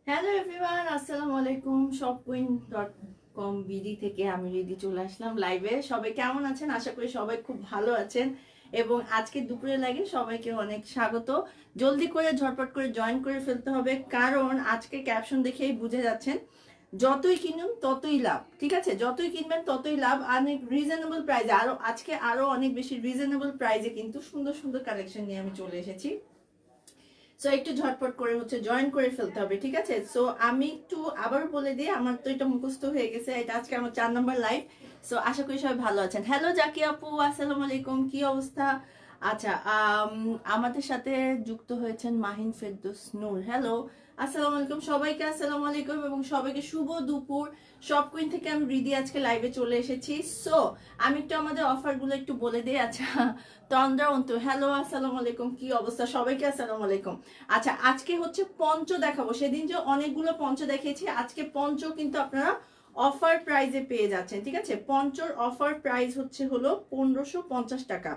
Hello everyone, আসসালামু আলাইকুম। shopqueen.com BD থেকে আমি রিদি চলে আসলাম লাইভে। সবাই কেমন আছেন? আশা করি সবাই খুব ভালো আছেন এবং আজকে দুপুরে লাগে সবাইকে অনেক স্বাগত। জলদি করে ঝটপট করে জয়েন করে ফেলতে হবে, কারণ আজকে ক্যাপশন দেখেই বুঝে যাচ্ছেন যতই কিনুন ততই লাভ। ঠিক আছে, যতই কিনবেন ততই লাভ। অনেক রিজনেবল প্রাইসে, আজকে আরো অনেক বেশি রিজনেবল প্রাইসে কিন্তু সুন্দর সুন্দর কালেকশন নিয়ে আমি চলে এসেছি। সো একটু ঝটপট করে জয়েন করে ফেলতে হবে, ঠিক আছে? সো আমি একটু আবার বলে দিই, আমার তো এটা মুখস্থ হয়ে গেছে। এটা আজকে আমার 4 নম্বর লাইভ। সো আশা করি সবাই ভালো আছেন। হ্যালো জাকি আপু, আসসালামু আলাইকুম, কি অবস্থা? আচ্ছা, আমাদের সাথে যুক্ত হয়েছেন মাহিন ফেরদৌস নূর। হ্যালো, আসসালামু আলাইকুম সবাইকে, আসসালামু আলাইকুম এবং সবাইকে শুভ দুপুর। শপ কুইন থেকে আমি রিদি আজকে লাইভে চলে এসেছি। সো আমি একটু আমাদের অফারগুলো একটু বলে দিই। আচ্ছা, তন্দ্রা অন্তু, হ্যালো, আসসালামু আলাইকুম, কি অবস্থা সবাইকে? আসসালামু আলাইকুম। আচ্ছা, আজকে পঞ্চ দেখাবো। সেদিন যে অনেকগুলো পঞ্চ দেখিয়েছি, আজকে পঞ্চ কিন্তু আপনারা অফার প্রাইজে পেয়ে যাচ্ছেন। ঠিক আছে, পঞ্চর অফার প্রাইস হলো 1550 টাকা।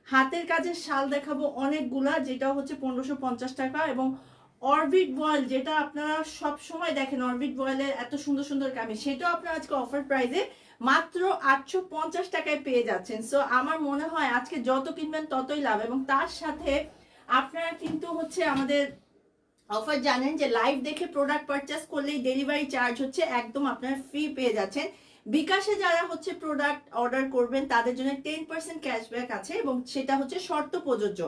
হাতের কাজের শাল দেখাবো অনেকগুলা, যেটা 1550 টাকা। এবং অরবিট বয়েল, যেটা আপনারা সব সময় দেখেন, অরবিট বয়েলের এত সুন্দর সুন্দর কামিজ, সেটাও আপনারা আজকে অফার প্রাইজে মাত্র 850 টাকায় পেয়ে যাচ্ছেন। সো আমার মনে হয় আজকে যত কিনবেন ততই লাভ। এবং তার সাথে আপনারা কিন্তু আমাদের অফার জানেন যে লাইভ দেখে প্রোডাক্ট পারচেস করলেই ডেলিভারি চার্জ একদম আপনারা ফ্রি পেয়ে যাচ্ছেন। বিকাশে যারা প্রোডাক্ট অর্ডার করবেন তাদের জন্য 10% ক্যাশব্যাক আছে এবং সেটা শর্ত প্রযোজ্য।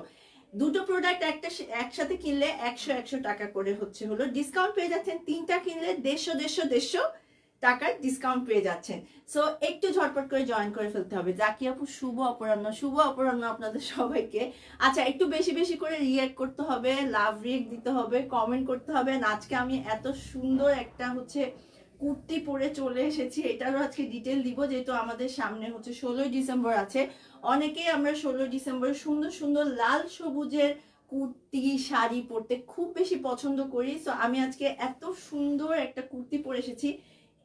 দুটো প্রোডাক্ট একসাথে কিনলে 100 টাকা করে হলো ডিসকাউন্ট পেয়ে যাচ্ছেন। তিনটা কিনলে 150 টাকার ডিসকাউন্ট পেয়ে যাচ্ছেন। সো একটু ঝটপট করে জয়েন করে ফেলতে হবে। জাকি আপু, শুভ অপরাহ্ন। শুভ অপরাহ্ন আপনাদের সবাইকে। আচ্ছা, একটু বেশি বেশি করে রিঅ্যাক্ট করতে হবে, লাভ রিঅ্যাক্ট দিতে হবে, কমেন্ট করতে হবে। আজকে আমি এত সুন্দর একটা কুর্তি পরে চলে এসেছি, এটারও আজকে ডিটেল দিব, যেহেতু আমাদের সামনে 16ই ডিসেম্বর আছে। অনেকেই আমরা 16ই ডিসেম্বর সুন্দর সুন্দর লাল সবুজের কুর্তি শাড়ি পরতে খুব বেশি পছন্দ করি। সো আমি আজকে এত সুন্দর একটা কুর্তি পরে এসেছি,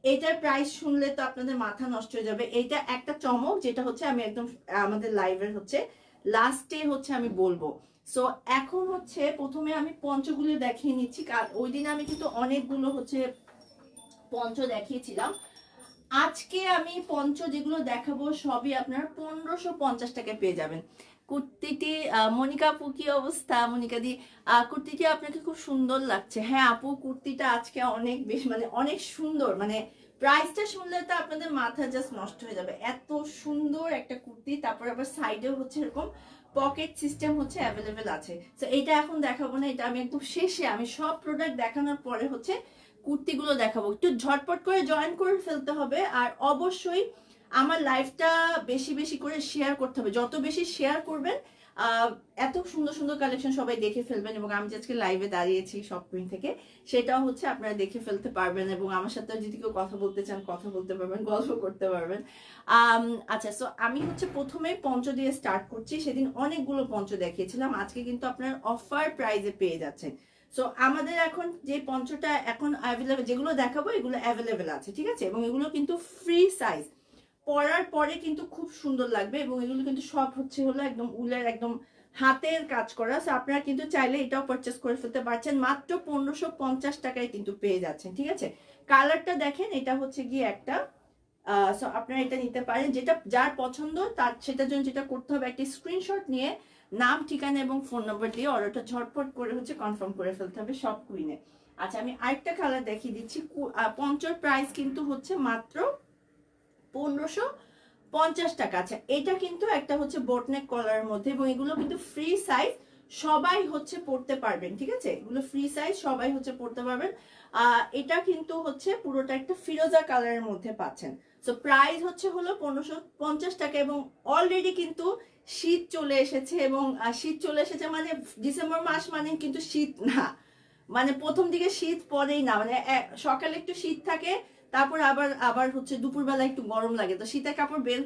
এটার প্রাইস শুনলে তো আপনাদের মাথা নষ্ট হয়ে যাবে। এটা একটা চমক, যেটা আমি একদম আমাদের লাইভের লাস্টে আমি বলবো। সো এখন প্রথমে আমি পঞ্চগুলো দেখিয়ে নিচ্ছি। ওই দিন আমি কিন্তু অনেকগুলো পঞ্চ দেখিয়েছিলাম। আজকে আমি পঞ্চ যেগুলো দেখাবো সবই আপনার 1550 টাকায় পেয়ে যাবেন। কুর্তিটি মনিকা আপু, কি অবস্থা? মনিকা দি, কুর্তিটি আপনাকে খুব সুন্দর লাগছে। হ্যাঁ আপু, কুর্তিটা আজকে অনেক বেশ অনেক সুন্দর। প্রাইসটা শুনলে তো আপনাদের মাথা জাস্ট নষ্ট হয়ে যাবে, এত সুন্দর একটা কুর্তি। তারপর আবার সাইডেও এরকম পকেট সিস্টেম অ্যাভেলেবেল আছে। তো এটা এখন দেখাবো না, এটা আমি একদম শেষে, আমি সব প্রোডাক্ট দেখানোর পরে কুর্তিগুলো দেখাবো। একটু ঝটপট করে জয়েন করে ফেলতে হবে। আর অবশ্যই আমার লাইভটা বেশি বেশি করে শেয়ার করতে হবে। যত বেশি শেয়ার করবেন এত সুন্দর সুন্দর কালেকশন সবাই দেখে ফেলবেন। এবং আমি আজকে লাইভে দাঁড়িয়েছি শপ কুইন থেকে, সেটাও আপনারা দেখে ফেলতে পারবেন। এবং আমার সাথে যদি কেউ কথা বলতে চান কথা বলতে পারবেন, গল্প করতে পারবেন। আচ্ছা, সো আমি প্রথমে পঞ্চ দিয়ে স্টার্ট করছি। সেদিন অনেকগুলো পঞ্চ দেখিয়েছিলাম, আজকে কিন্তু আপনার অফার প্রাইজে পেয়ে যাচ্ছেন। সো আমাদের এখন যে পঞ্চটা এখন অ্যাভেলেবেল, যেগুলো দেখাবো এগুলো অ্যাভেলেবেল আছে, ঠিক আছে? এবং এগুলো কিন্তু ফ্রি সাইজ, পরার পরে কিন্তু খুব সুন্দর লাগবে। এবং এগুলো কিন্তু সব হলো একদম উলের, একদম হাতের কাজ করা। সো আপনারা কিন্তু চাইলে এটাও পারচেস করে ফেলতে পারছেন, মাত্র 1550 টাকায় কিন্তু পেয়ে যাচ্ছেন, ঠিক আছে? কালারটা দেখেন, এটা গিয়ে একটা সো আপনারা এটা নিতে পারেন। যেটা যার পছন্দ তার সেটার জন্য যেটা করতে হবে, একটা স্ক্রিনশট নিয়ে নাম, ঠিকানা এবং ফোন নম্বর দিয়ে অর্ডারটা ঝটপট করে কনফার্ম করে ফেলতে হবে শপ কুইনে। আচ্ছা, আমি আরেকটা কালার দেখিয়ে দিচ্ছি। পঞ্চর প্রাইস কিন্তু মাত্র 1550 টাকা। আচ্ছা, এটা কিন্তু একটা বোটনেক কলারের মধ্যে, এবং এগুলো কিন্তু ফ্রি সাইজ, সবাই পড়তে পারবেন, ঠিক আছে? এগুলো ফ্রি সাইজ, সবাই পড়তে পারবেন। এটা কিন্তু পুরোটা একটা ফিরোজা কালারের মধ্যে পাচ্ছেন। সো প্রাইস হলো 1550 টাকা। এবং অলরেডি কিন্তু শীত চলে এসেছে। এবং শীত চলে এসেছে মানে ডিসেম্বর মাস মানে কিন্তু শীত না, প্রথম দিকে শীত পরেই না, সকালে একটু শীত থাকে, তারপর আবার আবার দুপুরবেলা একটু গরম লাগে। তো শীতের কাপড় বের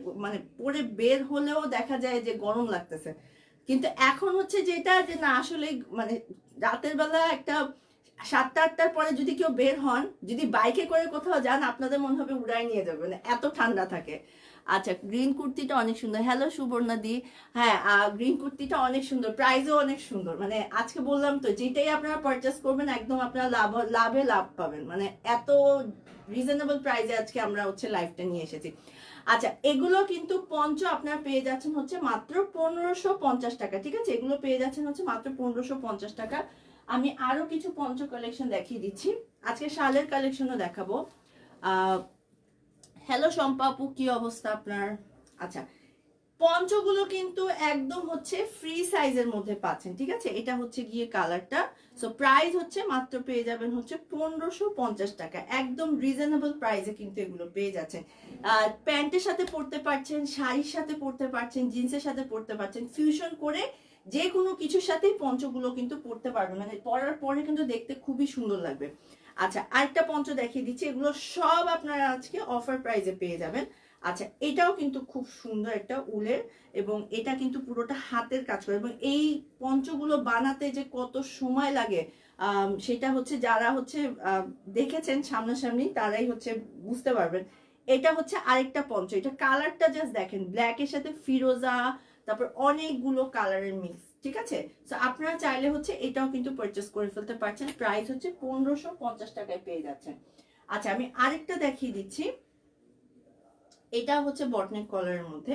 পরে বের হলেও দেখা যায় যে গরম লাগতেছে। কিন্তু এখন যেটা যে না, আসলে রাতের বেলা একটা 7টা-8টার পরে যদি কেউ বের হন, যদি বাইকে করে কোথাও যান, আপনাদের মনে হবে উড়াই নিয়ে যাবে, এত ঠান্ডা থাকে। আচ্ছা, গ্রিন কুর্তিটা অনেক সুন্দর। হ্যালো সুবর্ণা দি। হ্যাঁ, গ্রিন কুর্তিটা অনেক সুন্দর, প্রাইসও অনেক সুন্দর। মানে আজকে বললাম তো, যেটাই আপনারা পারচেস করবেন একদম আপনারা লাভে লাভ পাবেন। মানে এত রিজনেবল প্রাইসে আজকে আমরা হচ্ছে লাইফটা নিয়ে এসেছি। আচ্ছা, এগুলো কিন্তু পঞ্চ আপনারা পেয়ে যাচ্ছেন হচ্ছে মাত্র 1550 টাকা। ঠিক আছে, এগুলো পেয়ে যাচ্ছেন হচ্ছে মাত্র 1550 টাকা। আমি আরো কিছু পঞ্চ কালেকশন দেখিয়ে দিচ্ছি, আজকে শালের কালেকশনও দেখাবো। হ্যালো শম্পা আপু, কি অবস্থা আপনার? আচ্ছা, পঞ্চগুলো কিন্তু একদম হচ্ছে ফ্রি সাইজের মধ্যে পাচ্ছেন। ঠিক আছে, এটা হচ্ছে গিয়ে কালারটা। সো প্রাইস হচ্ছে মাত্র পেয়ে যাবেন হচ্ছে 1550 টাকা, একদম রিজনেবল প্রাইসে কিন্তু এগুলো পেয়ে যাচ্ছেন। প্যান্টের সাথে পরতে পারছেন, শাড়ির সাথে পরতে পারছেন, জিন্সের সাথে পরতে পারছেন, ফিউশন করে যে কোনো কিছুর সাথেই পঞ্চগুলো কিন্তু পরতে পারবেন। মানে পরার পরে কিন্তু দেখতে খুবই সুন্দর লাগবে। আচ্ছা, আরেকটা পঞ্চ দেখিয়ে দিচ্ছি, এগুলো সব আপনারা আজকে অফার প্রাইসে পেয়ে যাবেন। আচ্ছা, এটাও কিন্তু খুব সুন্দর একটা উলের, এবং এটা কিন্তু পুরোটা হাতের কাজ করে, এবং এই পঞ্চগুলো বানাতে যে কত সময় লাগে সেটা হচ্ছে যারা হচ্ছে দেখেছেন সামনাসামনি তারাই হচ্ছে বুঝতে পারবেন। এটা হচ্ছে আরেকটা পঞ্চ, এটা কালারটা জাস্ট দেখেন, ব্ল্যাকের সাথে ফিরোজা, তারপর অনেকগুলো কালারের মিক্স। ঠিক আছে, তো আপনারা চাইলে হচ্ছে এটাও কিন্তু পারচেস করে ফেলতে পারছেন। প্রাইস হচ্ছে 1550 টাকায় পেয়ে যাচ্ছেন। আচ্ছা, আমি আরেকটা দেখিয়ে দিচ্ছি, এটা হচ্ছে বটনেক কলারের মধ্যে।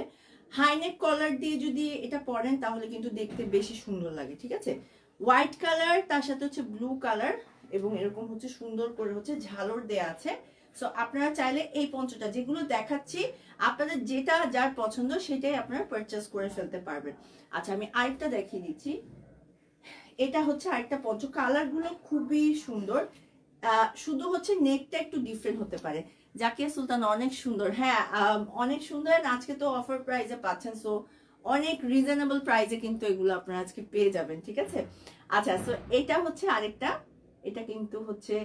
হাইনেক কলার দিয়ে যদি এটা পরেন তাহলে কিন্তু দেখতে বেশি সুন্দর লাগে। ঠিক আছে, হোয়াইট কালার, তার সাথে হচ্ছে ব্লু কালার, এবং এরকম হচ্ছে সুন্দর করে হচ্ছে ঝালর দেয়া আছে। সো আপনারা চাইলে এই পঞ্চটা যেগুলো দেখাচ্ছি, আপনাদের যেটা যার পছন্দ সেটাই আপনারা পারচেস করে ফেলতে পারবেন। আচ্ছা, আমি আরেকটা দেখিয়ে দিচ্ছি, এটা হচ্ছে আরেকটা পঞ্চ, কালার গুলো খুবই সুন্দর। শুধু হচ্ছে নেকটা একটু ডিফারেন্ট হতে পারে। জাকিয়া সুলতান অনেক সুন্দর, হ্যাঁ অনেক সুন্দর। আজকে তো অফার প্রাইসে পাচ্ছেন, সো অনেক রিজনেবল প্রাইসে কিন্তু এগুলো আপনারা আজকে পেয়ে যাবেন। ঠিক আছে, আচ্ছা, সো এটা হচ্ছে আরেকটা, এটা কিন্তু হচ্ছে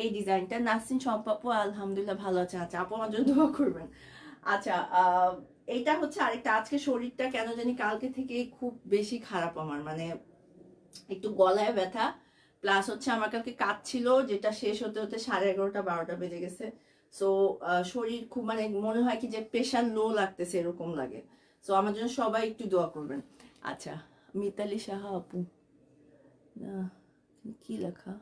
এই ডিজাইনটা। নাসরিন সম্পাপু আলহামদুলিল্লাহ ভালো আছে। আচ্ছা, আপু আমার জন্য দোয়া করবেন। আচ্ছা, এটা হচ্ছে আরেকটা। আজকে শরীরটা কেন জানি কালকে থেকে খুব বেশি খারাপ আমার, মানে একটু গলায় ব্যথা, প্লাস হচ্ছে আমার কালকে কাজ ছিল, যেটা শেষ হতে হতে 11:30 12টা বেজে গেছে। সো শরীর খুব, মানে মনে হয় কি যে প্রেশার লো লাগতেছে, এরকম লাগে। সো আমার জন্য সবাই একটু দোয়া করবেন। আচ্ছা, মিতালি সাহা আপু, কি লেখা?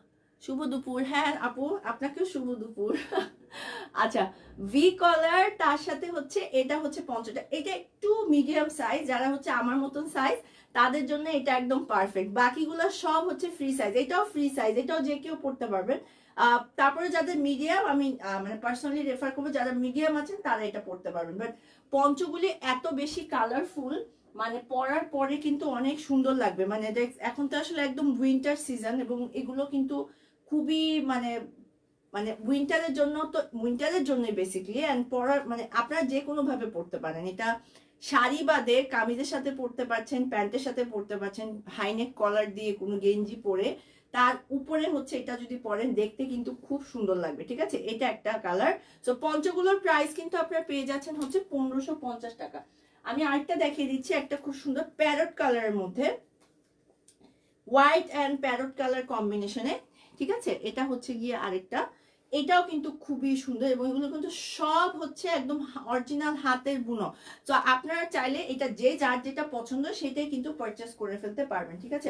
শুভ দুপুর। হ্যাঁ আপু, আপনাকেও শুভ দুপুর। আচ্ছা, ভি কলার, তার সাথে হচ্ছে এটা হচ্ছে পঞ্চটা, এটা একটু মিডিয়াম সাইজ, যারা হচ্ছে আমার মতন সাইজ তাদের জন্য এটা একদম পারফেক্ট। বাকিগুলো সব হচ্ছে ফ্রি সাইজ, এটাও ফ্রি সাইজ, এটাও যে কেউ পড়তে পারবেন। তারপরে যাদের মিডিয়াম, আমি মানে পার্সোনালি রেফার করবো, যারা মিডিয়াম আছেন তারা এটা পড়তে পারবেন। বাট পঞ্চগুলি এত বেশি কালারফুল, মানে পরার পরে কিন্তু অনেক সুন্দর লাগবে। মানে এখন তো আসলে একদম উইন্টার সিজন, এবং এগুলো কিন্তু খুবই মানে মানে উইন্টারের জন্য, তো উইন্টারের জন্য বেসিক্যালি, এন্ড পরার মানে আপনারা যে কোনো ভাবে পড়তে পারেন। এটা শাড়ি বাদে কামিজের সাথে পরতে পারছেন, প্যান্টের সাথে পরতে পারছেন, হাইনেক কলার দিয়ে কোনো গেঞ্জি পরে তার উপরে হচ্ছে এটা যদি পরেন দেখতে কিন্তু খুব সুন্দর লাগবে। ঠিক আছে, এটা একটা কালার। তো পঞ্চগুলোর প্রাইস কিন্তু আপনারা পেয়ে যাচ্ছেন হচ্ছে 1550 টাকা। আমি আরেকটা দেখিয়ে দিচ্ছি, একটা খুব সুন্দর প্যারট কালারের মধ্যে, হোয়াইট অ্যান্ড প্যারট কালার কম্বিনেশনে। ঠিক আছে, এটা হচ্ছে গিয়ে আরেকটা, এটাও কিন্তু খুবই সুন্দর, এবং এগুলো কিন্তু সব হচ্ছে একদম অরিজিনাল হাতের বুনো। তো আপনারা চাইলে এটা যে যার যেটা পছন্দ সেটাই কিন্তু পারচেস করে ফেলতে পারবেন। ঠিক আছে,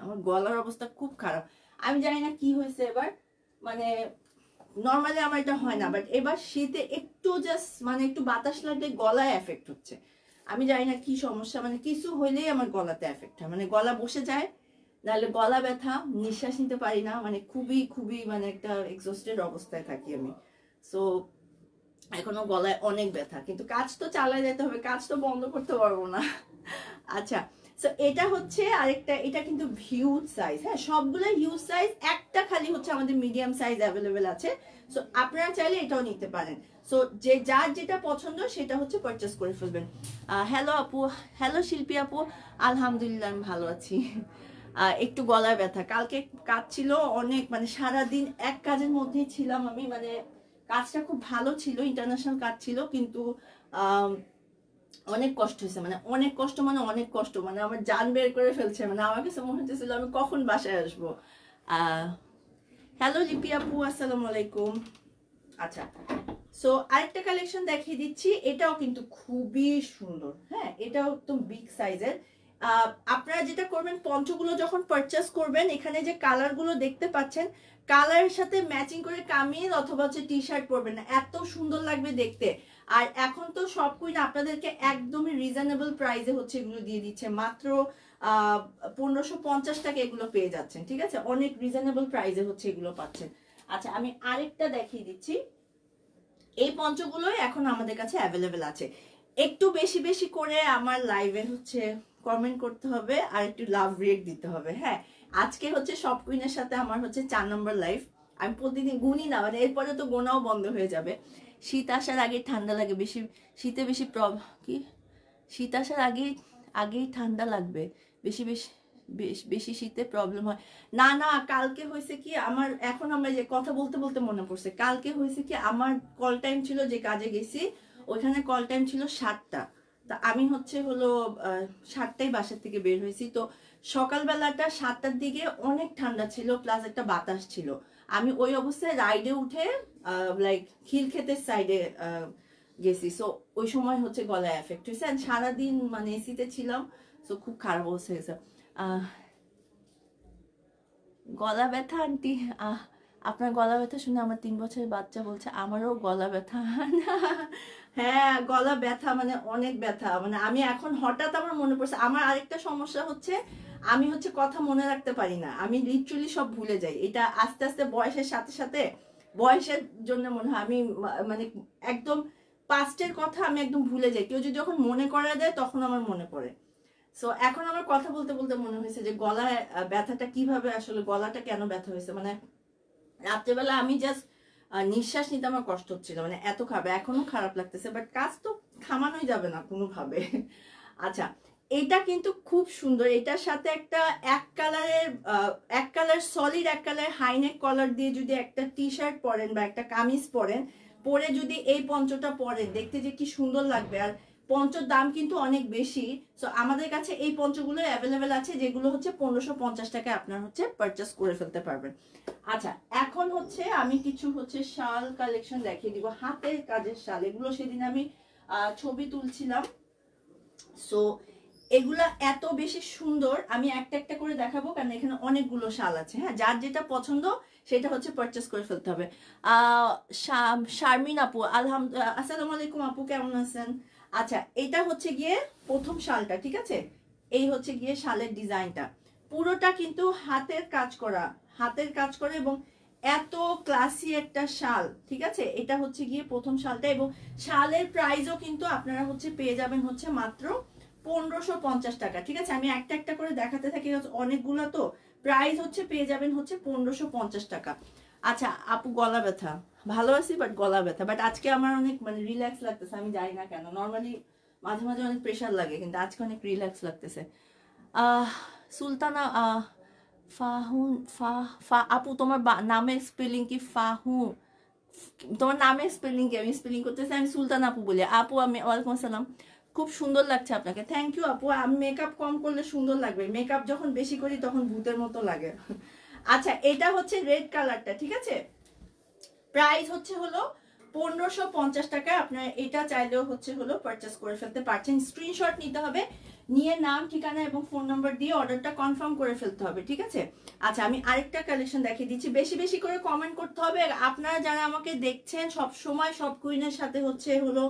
আমার গলার অবস্থা খুব খারাপ, আমি জানি না কি হয়েছে এবার, মানে নর্মালি আমার এটা হয় না, বাট এবার শীতে একটু জাস্ট মানে একটু বাতাস লাগলে গলায় এফেক্ট হচ্ছে। আমি জানি না কি সমস্যা, মানে কিছু হইলেই আমার গলাতে এফেক্ট হয়, মানে গলা বসে যায়, নাহলে গলা ব্যথা, নিঃশ্বাস নিতে পারি না, মানে খুবই খুবই মানে একটা এক্সস্টেড অবস্থায় থাকি আমি। সো এখনো গলায় অনেক ব্যথা, কিন্তু কাজ তো চালায় যেতে হবে, কাজ তো বন্ধ করতে পারবো না। আচ্ছা, সো এটা হচ্ছে আরেকটা, এটা কিন্তু হিউজ সাইজ, হ্যাঁ সবগুলো হিউজ সাইজ, একটা খালি হচ্ছে আমাদের মিডিয়াম সাইজ অ্যাভেলেবেল আছে। সো আপনারা চাইলে এটাও নিতে পারেন। সো যে যার যেটা পছন্দ সেটা হচ্ছে পারচেস করে ফেলবেন। হ্যালো আপু, হ্যালো শিল্পী আপু, আলহামদুলিল্লাহ আমি ভালো আছি। একটু গলায় ব্যথা, কালকে কাজ ছিল অনেক, মানে সারাদিন এক কাজের মধ্যেই ছিলাম আমি, মানে কাজটা খুব ভালো ছিল, ইন্টারন্যাশনাল কাজ ছিল, কিন্তু অনেক কষ্ট হয়েছে, মানে অনেক কষ্ট, মানে অনেক কষ্ট, মানে আমার জান বের করে ফেলছে, মানে আমার কাছে মনে হচ্ছিল আমি কখন বাসায় আসবো। হ্যালো লিপি আপু, আসসালামু আলাইকুম। আচ্ছা, সো আরেকটা কালেকশন দেখিয়ে দিচ্ছি, এটাও কিন্তু খুবই সুন্দর। হ্যাঁ, এটাও একদম বিগ সাইজের। আপনারা যেটা করবেন, পঞ্চগুলো যখন পারচেস করবেন, এখানে যে কালারগুলো দেখতে পাচ্ছেন, কালারের সাথে ম্যাচিং করে কামিজ অথবা হচ্ছে টি শার্ট পরবেন না, এত সুন্দর লাগবে দেখতে। আর এখন তো সব কুইন আপনাদেরকে একদমই রিজনেবল প্রাইসে হচ্ছে এগুলো দিয়ে দিচ্ছে, মাত্র 1550 টাকা এগুলো পেয়ে যাচ্ছেন। ঠিক আছে, অনেক রিজনেবল প্রাইসে হচ্ছে এগুলো পাচ্ছেন। আচ্ছা, আমি আরেকটা দেখিয়ে দিচ্ছি। এই পঞ্চগুলোই এখন আমাদের কাছে অ্যাভেলেবেল আছে। একটু বেশি বেশি করে আমার লাইভে হচ্ছে কমেন্ট করতে হবে আর একটু লাভ রিয়েক্ট দিতে হবে। হ্যাঁ, আজকে হচ্ছে সব কুইনের সাথে আমার হচ্ছে 4 নম্বর লাইভ। আমি প্রতিদিন গুনি না, মানে এরপরে তো গোনাও বন্ধ হয়ে যাবে। শীত আসার আগে ঠান্ডা লাগে বেশি, শীতে বেশি কি শীত আসার আগেই আগেই ঠান্ডা লাগবে, বেশি বেশি বেশি শীতে প্রবলেম হয়। না না, কালকে হয়েছে কি আমার, এখন আমরা যে কথা বলতে বলতে মনে পড়ছে, কালকে হয়েছে কি আমার কল টাইম ছিল, যে কাজে গেছি ওইখানে কল টাইম ছিল 7টা। তা আমি হচ্ছে হলো 7টায় বাসার থেকে বের হয়েছি। তো সকালবেলাটা 7টার দিকে অনেক ঠান্ডা ছিল, প্লাস একটা বাতাস ছিল। আমি ওই অবস্থায় রাইডে উঠে লাইক খিলক্ষেতের সাইডে গেছি। সো ওই সময় হচ্ছে গলায় এফেক্ট হয়েছে, আর সারাদিন মানে এসিতে ছিলাম। সো খুব খারাপ অবস্থা হয়েছে। গলা ব্যথা আন্টি, আপনার গলা ব্যথা শুনে আমার 3 বছরের বাচ্চা বলছে আমারও গলা ব্যথা। হ্যাঁ, গলা ব্যথা মানে অনেক ব্যথা, মানে আমি এখন হঠাৎ আমার মনে পড়ছে। আমার আরেকটা সমস্যা হচ্ছে, আমি হচ্ছে কথা মনে রাখতে পারি না, আমি লিটারালি সব ভুলে যাই। এটা আস্তে আস্তে বয়সের সাথে সাথে, বয়সের জন্য মনে হয় আমি মানে একদম পাস্টের কথা আমি একদম ভুলে যাই। কেউ যদি যখন মনে করা দেয় তখন আমার মনে পড়ে। সো এখন আমার কথা বলতে বলতে মনে হয়েছে যে গলায় ব্যথাটা কিভাবে, আসলে গলাটা কেন ব্যথা হয়েছে। মানে রাত্রেবেলা আমি জাস্ট নিঃশ্বাস নিতে আমার কষ্ট হচ্ছিল, মানে এত খাবে, এখনো খারাপ লাগতেছে, বাট কাজ তো থামানোই যাবে না কোনোভাবে। আচ্ছা, এটা কিন্তু খুব সুন্দর। এটার সাথে একটা এক কালার সলিড, এক কালার হাইনেক কলার দিয়ে যদি একটা টি শার্ট পরেন বা একটা কামিজ পরেন, পরে যদি এই পঞ্চটা পরেন, দেখতে যে কি সুন্দর লাগবে। আর পঞ্চর দাম কিন্তু অনেক বেশি। সো আমাদের কাছে এই পঞ্চগুলো অ্যাভেলেবেল আছে, যেগুলো হচ্ছে 1550 টাকায় আপনার হচ্ছে পারচেস করে ফেলতে পারবেন। আচ্ছা, এখন হচ্ছে আমি কিছু হচ্ছে শাল কালেকশন দেখিয়ে দিব, হাতের কাজের শাল। এগুলো সেদিন আমি ছবি তুলছিলাম। সো এগুলা এত বেশি সুন্দর, আমি একটা একটা করে দেখাবো কারণ এখানে অনেকগুলো শাল আছে। হ্যাঁ, যার যেটা পছন্দ সেটা হচ্ছে পারচেস করে ফেলতে হবে। শারমিন আপু, আসসালামু আলাইকুম আপু, কেমন আছেন? আচ্ছা, এটা হচ্ছে গিয়ে প্রথম শালটা। ঠিক আছে, এই হচ্ছে গিয়ে শালের ডিজাইনটা, পুরোটা কিন্তু হাতের কাজ করা, হাতের কাজ করা এবং এত ক্লাসি একটা শাল। ঠিক আছে, এটা হচ্ছে গিয়ে প্রথম শালটা, এবং শালের প্রাইসও কিন্তু আপনারা হচ্ছে পেয়ে যাবেন হচ্ছে মাত্র 1550 টাকা। ঠিক আছে, আমি একটা একটা করে দেখাতে থাকি, অনেকগুলো তো। প্রাইস হচ্ছে পেয়ে যাবেন হচ্ছে 1550 টাকা। আচ্ছা আপু, গলা ব্যথা, ভালো আছি বাট গলা ব্যথা, বাট আজকে আমার অনেক মানে রিল্যাক্স লাগতেছে, আমি জানি না কেন। নর্মালি মাঝে মাঝে অনেক প্রেশার লাগে, কিন্তু আজকে অনেক রিল্যাক্স লাগতেছে। আহ সুলতানা, ফাহুন, আপু তোমার নামের স্পেলিং কি ফাহু? তোমার নামের স্পেলিং কি? আমি স্পেলিং করতেছি, আমি সুলতান আপু বলি। আপু, আমি ওয়ালাইকুম আসসালাম, খুব সুন্দর লাগছে আপনাকে। থ্যাংক ইউ আপু। আমি মেকআপ কম করলে সুন্দর লাগবে, মেকআপ যখন বেশি করি তখন ভূতের মতো লাগে। আচ্ছা, এটা হচ্ছে রেড কালারটা। ঠিক আছে, প্রাইস হচ্ছে হলো 1550 টাকা। আপনার এটা চাইলেও হচ্ছে হলো পারচেস করে ফেলতে পারছেন। স্ক্রিনশট নিতে হবে, নিয়ে নাম, ঠিকানা এবং ফোন নাম্বার দিয়ে অর্ডারটা কনফার্ম করে ফেলতে হবে। ঠিক আছে। আচ্ছা, আমি আরেকটা কালেকশন দেখিয়ে দিচ্ছি। বেশি বেশি করে কমেন্ট করতে হবে। আপনারা যারা আমাকে দেখছেন সব সময়, সব কুইনের সাথে হচ্ছে হলো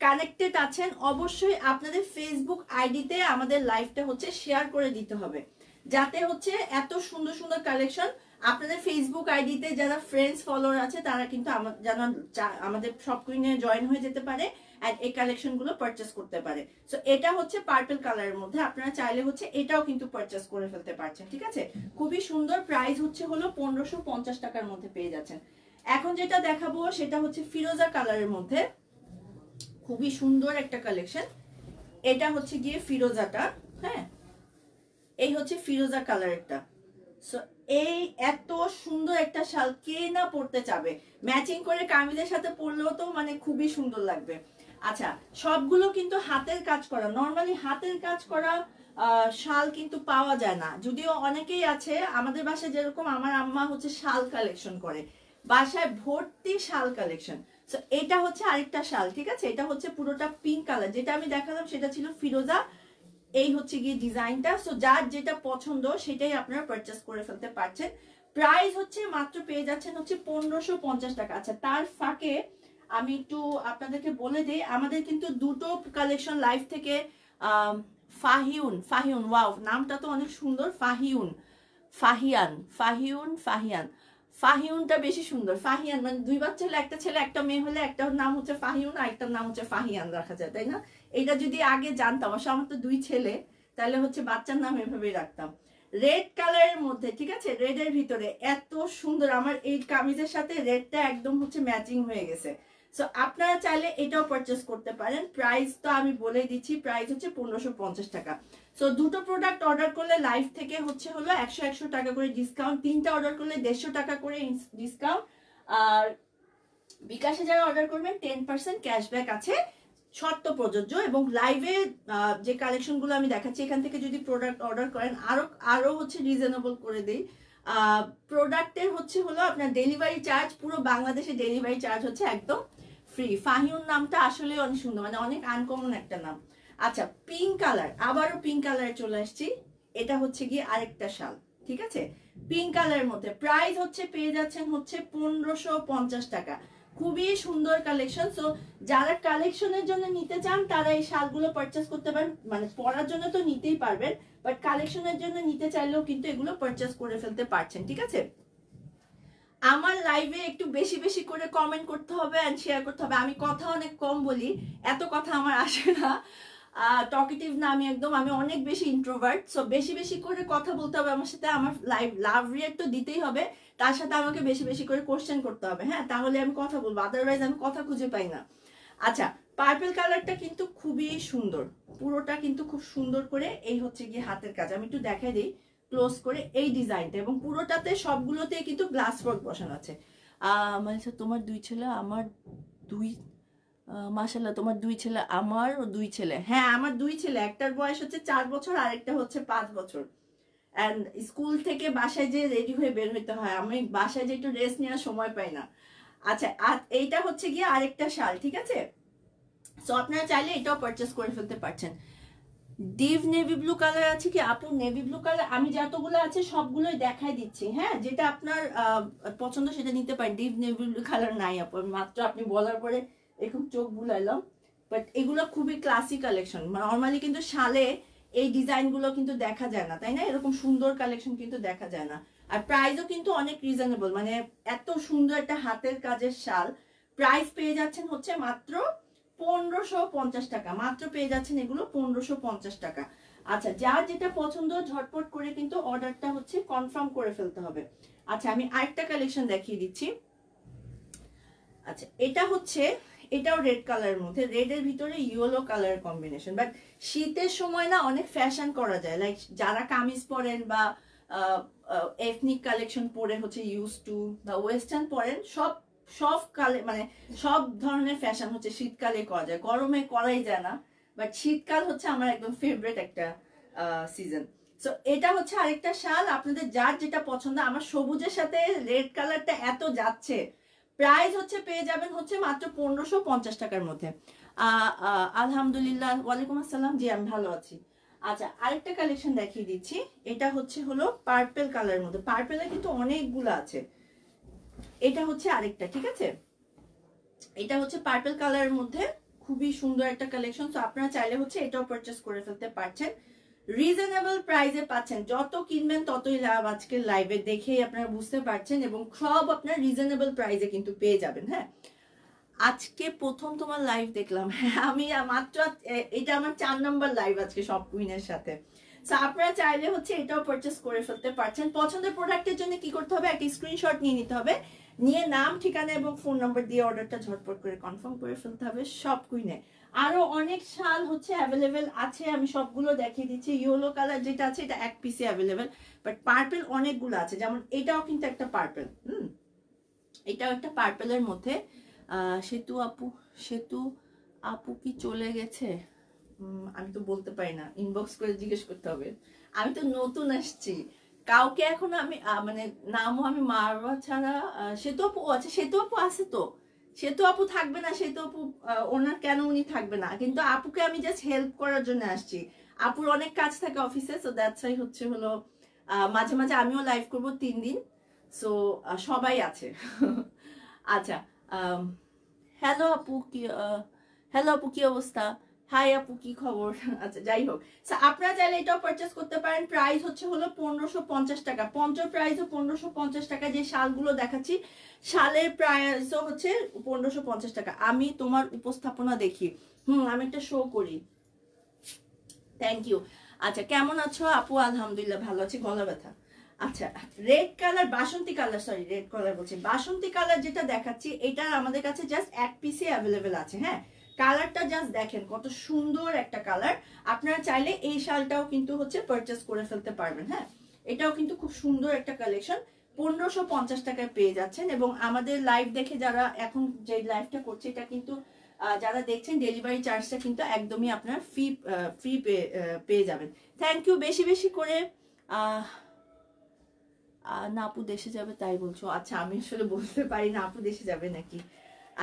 কানেক্টেড আছেন, অবশ্যই আপনাদের ফেসবুক আইডিতে আমাদের লাইভটা হচ্ছে শেয়ার করে দিতে হবে, যাতে হচ্ছে এত সুন্দর সুন্দর কালেকশন আপনাদের ফেসবুক আইডিতে যারা ফ্রেন্ডস ফলোয়ার আছে তারা কিন্তু আমাদের সব কুইনে জয়েন হয়ে যেতে পারে আর এই কালেকশন গুলো পারচেস করতে পারে। সো এটা হচ্ছে পার্পল কালারের মধ্যে, আপনারা চাইলে হচ্ছে এটাও কিন্তু পারচেস করে ফেলতে পারছেন। ঠিক আছে, খুবই সুন্দর। প্রাইস হচ্ছে হলো 1550 টাকার মধ্যে পেয়ে যাচ্ছেন। এখন যেটা দেখাবো সেটা হচ্ছে ফিরোজা কালারের মধ্যে, খুবই সুন্দর একটা কালেকশন। এটা হচ্ছে গিয়ে ফিরোজাটা। হ্যাঁ, এই হচ্ছে ফিরোজা কালারেরটা। সো এই এত সুন্দর একটা শাল কে না পড়তে চাবে, ম্যাচিং করে কামিজের সাথে পরলেও তো মানে খুবই সুন্দর লাগবে। আচ্ছা, সবগুলো কিন্তু হাতের কাজ করা। নর্মালি হাতের কাজ করা শাল কিন্তু পাওয়া যায় না, যদিও অনেকেই আছে। আমাদের বাসায় যেরকম আমার আম্মা হচ্ছে শাল কালেকশন করে, বাসায় ভর্তি শাল কালেকশন। সো এটা হচ্ছে আরেকটা শাল, ঠিক আছে? এটা হচ্ছে পুরোটা পিঙ্ক কালার, যেটা আমি দেখালাম সেটা ছিল ফিরোজা, এই হচ্ছে গিয়ে ডিজাইনটা। সো যার যেটা পছন্দ সেটাই আপনারা পারচেস করে ফেলতে পারছেন। প্রাইস হচ্ছে মাত্র পেয়ে যাচ্ছেন হচ্ছে 1550 টাকা। আচ্ছা, তার ফাঁকে আমি একটু আপনাদেরকে বলে দিই, আমাদের কিন্তু দুটো কালেকশন লাইভ থেকে ফাহিউন, ফাহিউন, ওয়াও নামটা তো অনেক সুন্দর, ফাহিউন, ফাহিয়ান, ফাহিউন, ফাহিয়ান, ফাহিউনটা বেশি সুন্দর। ফাহিয়ান মানে দুই বাচ্চা হলে, একটা ছেলে একটা মেয়ে হলে একটার নাম হচ্ছে ফাহিউন আর একটার নাম হচ্ছে ফাহিয়ান রাখা যায়, তাই না? এটা যদি আগে জানতাম, আসলে আমার তো দুই ছেলে, তাহলে হচ্ছে বাচ্চার নাম এভাবেই রাখতাম। রেড কালারের মধ্যে, ঠিক আছে, রেডের ভিতরে এত সুন্দর, আমার এই কামিজের সাথে রেডটা একদম হচ্ছে ম্যাচিং হয়ে গেছে। সো আপনারা চাইলে এটাও পারচেস করতে পারেন। প্রাইস তো আমি বলে দিচ্ছি, প্রাইস হচ্ছে 1550 টাকা। সো দুটো প্রোডাক্ট অর্ডার করলে লাইভ থেকে হচ্ছে হলো 100 টাকা করে ডিসকাউন্ট, তিনটা অর্ডার করলে 150 টাকা করে ডিসকাউন্ট, আর বিকাশে যারা অর্ডার করবেন 10% ক্যাশব্যাক আছে, শর্ত প্রযোজ্য। এবং লাইভে যে কালেকশনগুলো আমি দেখাচ্ছি এখান থেকে যদি প্রোডাক্ট অর্ডার করেন আরো হচ্ছে রিজনেবল করে দিই। প্রোডাক্টের হচ্ছে হলো আপনার ডেলিভারি চার্জ, পুরো বাংলাদেশে ডেলিভারি চার্জ হচ্ছে একদম ফ্রি। ফাহিউন নামটা আসলে অনেক সুন্দর, মানে অনেক আনকমন একটা নাম। আচ্ছা, পিঙ্ক কালার, আবারও পিঙ্ক কালারে চলে আসছি। এটা হচ্ছে গিয়ে আরেকটা শাল, ঠিক আছে, পিঙ্ক কালারের মধ্যে। প্রাইস হচ্ছে পেয়ে যাচ্ছেন হচ্ছে 1550 টাকা। খুবই সুন্দর কালেকশন। সো যারা কালেকশনের জন্য নিতে চান তারা এই শালগুলো পারচেস করতে পারেন, মানে পরার জন্য তো নিতেই পারবেন, বাট কালেকশনের জন্য নিতে চাইলেও কিন্তু এগুলো পারচেস করে ফেলতে পারছেন, ঠিক আছে? আমার লাইভে একটু বেশি বেশি করে কমেন্ট করতে হবে এন্ড শেয়ার করতে হবে। আমি কথা অনেক কম বলি, এত কথা আমার আসে না, টকেটিভ না আমি একদম, আমি অনেক বেশি ইন্ট্রোভার্ট। সো বেশি বেশি করে কথা বলতে হবে আমার সাথে, আমার লাইভ লাভ রিয়েক্ট তো দিতেই হবে, তার সাথে আমাকে বেশি বেশি করে কোশ্চেন করতে হবে, হ্যাঁ, তাহলে আমি কথা বলবো, আদারওয়াইজ আমি কথা খুঁজে পাই না। আচ্ছা, পার্পল কালারটা কিন্তু খুবই সুন্দর, পুরোটা কিন্তু খুব সুন্দর করে এই হচ্ছে গিয়ে হাতের কাজ, আমি একটু দেখাই দিই ক্লোজ করে এই ডিজাইনটা, এবং পুরোটাতে সবগুলোতে কিন্তু গ্লাস ওয়ার্ক বসানো আছে। মানে তোমার দুই ছেলে আমার দুই, মাশাল্লাহ তোমার দুই ছেলে আমারও দুই ছেলে, হ্যাঁ আমার দুই ছেলে, একটার বয়স হচ্ছে 4 বছর আর একটা হচ্ছে 5 বছর। অ্যান্ড স্কুল থেকে বাসায় যে রেডি হয়ে বের হইতে হয়, আমি বাসায় যে একটু রেস্ট নেওয়ার সময় পাই না। আচ্ছা, আর এইটা হচ্ছে গিয়ে আরেকটা শাল, ঠিক আছে? সো আপনারা চাইলে এটাও পারচেস করে ফেলতে পারছেন। ডিভ নেভি ব্লু কালার আছে কি আপু? নেভি ব্লু কালার আমি যতগুলো আছে সবগুলোই দেখাই দিচ্ছি, হ্যাঁ, যেটা আপনার পছন্দ সেটা নিতে পারেন। ডিভ নেভি ব্লু কালার নাই আপু, মাত্র আপনি বলার পরে এরকম চোখ বুলাইলাম। বাট এগুলো খুবই ক্লাসিক কালেকশন, নর্মালি কিন্তু শালে এই ডিজাইনগুলো কিন্তু দেখা যায় না, তাই না? এরকম সুন্দর কালেকশন কিন্তু দেখা যায় না। আর প্রাইসও কিন্তু অনেক রিজনেবল, মানে এত সুন্দর একটা হাতের কাজের শাল, প্রাইস পেয়ে যাচ্ছেন হচ্ছে মাত্র 1550 টাকা, মাত্র পেয়ে যাচ্ছেন এগুলো 1550 টাকা। আচ্ছা, যার যেটা পছন্দ ঝটপট করে কিন্তু অর্ডারটা হচ্ছে কনফার্ম করে ফেলতে হবে। আচ্ছা, আমি আরেকটা কালেকশন দেখিয়ে দিচ্ছি। আচ্ছা, এটা হচ্ছে, এটাও রেড কালারের মধ্যে, রেডের ভিতরে ইয়েলো কালারের কম্বিনেশন। বাট শীতের সময় না অনেক ফ্যাশন করা যায়, লাইক যারা কামিজ পরেন বা এথনিক কালেকশন পরে হচ্ছে ইউজ টু, বা ওয়েস্টার্ন পরেন, সব সব কালে মানে সব ধরনের ফ্যাশন হচ্ছে শীতকালে করা যায়, গরমে করাই যায় না। বাট শীতকাল হচ্ছে আমার একদম ফেভারিট একটা সিজন। সো এটা হচ্ছে আরেকটা শাল, আপনাদের যার যেটা পছন্দ। আমার সবুজের সাথে রেড কালারটা এত যাচ্ছে। প্রাইস হচ্ছে পেয়ে যাবেন হচ্ছে মাত্র 1550 টাকার মধ্যে। আলহামদুলিল্লাহ, ওয়ালাইকুম আসসালাম, জি আমি ভালো আছি। আচ্ছা, আরেকটা কালেকশন দেখিয়ে দিচ্ছি। এটা হচ্ছে হলো পার্পল কালারের মধ্যে, পার্পেলের কিন্তু অনেকগুলো আছে, এটা হচ্ছে আরেকটা, ঠিক আছে? এটা হচ্ছে পার্পল কালারের মধ্যে খুবই সুন্দর একটা কালেকশন। তো আপনারা চাইলে হচ্ছে এটাও পারচেস করে ফেলতে পারছেন, রিজনেবল প্রাইসে পাচ্ছেন। যত কিনবেন ততই লাভ, আজকের লাইভে দেখেই আপনারা বুঝতে পারছেন, এবং সব আপনার রিজনেবল প্রাইসে কিন্তু পেয়ে যাবেন। হ্যাঁ, আজকে প্রথম তোমার লাইভ দেখলাম, আমি মাত্র, এটা আমার 4 নম্বর লাইভ আজকে সব কুইনের সাথে। সো আপনারা চাইলে হচ্ছে এটাও পারচেস করে ফেলতে পারছেন। পছন্দের প্রোডাক্টের জন্য কি করতে হবে, একটা স্ক্রিনশট নিয়ে নিতে হবে, নিয়ে নাম ঠিকানা এবং ফোন নাম্বার দিয়ে অর্ডারটা ঝটপট করে কনফার্ম করে ফেলতে হবে সব কুইনে। আরো অনেক শাল হচ্ছে অ্যাভেলেবেল আছে, আমি সবগুলো দেখিয়ে দিচ্ছি। ইয়েলো কালার যেটা আছে এটা এক পিসে অ্যাভেলেবেল, বাট পার্পল অনেকগুলো আছে, যেমন এটাও কিন্তু একটা পার্পল, এটাও একটা পার্পলের মধ্যে। সেতু আপু, সেতু আপু কি চলে গেছে? আমি তো বলতে পারি না, ইনবক্স করে জিজ্ঞেস করতে হবে, আমি তো নতুন আসছি, কাউকে এখন আমি মানে নামও আমি মারবা ছাড়া। সেতু আপু, আচ্ছা সেতু আপু আছে তো, সেতু আপু থাকবে না, সেতু আপু ওনার কেন উনি থাকবে না, কিন্তু আপুকে আমি জাস্ট হেল্প করার জন্য আসছি। আপুর অনেক কাজ থাকে অফিসে, সো দ্যাটস ওয়াই হচ্ছে হলো মাঝে মাঝে আমিও লাইভ করব 3 দিন, সো সবাই আছে। আচ্ছা, হ্যালো আপু কি হ্যালো আপু কি অবস্থা, হাই আপু কি খবর? আচ্ছা যাই হোক, আপনারা চাইলে এটাও পারচেস করতে পারেন। প্রাইস হচ্ছে হলো 1550 টাকা, পঞ্চর প্রাইসও 1550 টাকা। যে শালগুলো দেখাচ্ছি শালের প্রাইসও হচ্ছে 1550 টাকা। আমি তোমার উপস্থাপনা দেখি, আমি একটা শো করি। Thank you. আচ্ছা কেমন আছো আপু? আলহামদুলিল্লাহ ভালো আছি, গলা ব্যথা। আচ্ছা, রেড কালার, বাসন্তী কালার, সরি রেড কালার বলছি, বাসন্তী কালার যেটা দেখাচ্ছি এটা আমাদের কাছে জাস্ট এক পিসে অ্যাভেলেবেল আছে। হ্যাঁ, কালারটা জাস্ট দেখেন কত সুন্দর একটা কালার। আপনারা চাইলে এই শালটাও কিন্তু হচ্ছে পারচেস করে ফেলতে পারবেন। হ্যাঁ, এটাও কিন্তু খুব সুন্দর একটা কালেকশন, 1550 টাকায় পেয়ে যাচ্ছেন। এবং আমাদের লাইভ দেখে যারা এখন যে লাইভটা করছে এটা কিন্তু যারা দেখছেন ডেলিভারি চার্জটা কিন্তু একদমই আপনার ফ্রি পেয়ে যাবেন। Thank you. বেশি বেশি করে না আপু দেশে যাবে তাই বলছো? আচ্ছা, আমি আসলে বলতে পারি না আপু দেশে যাবে নাকি।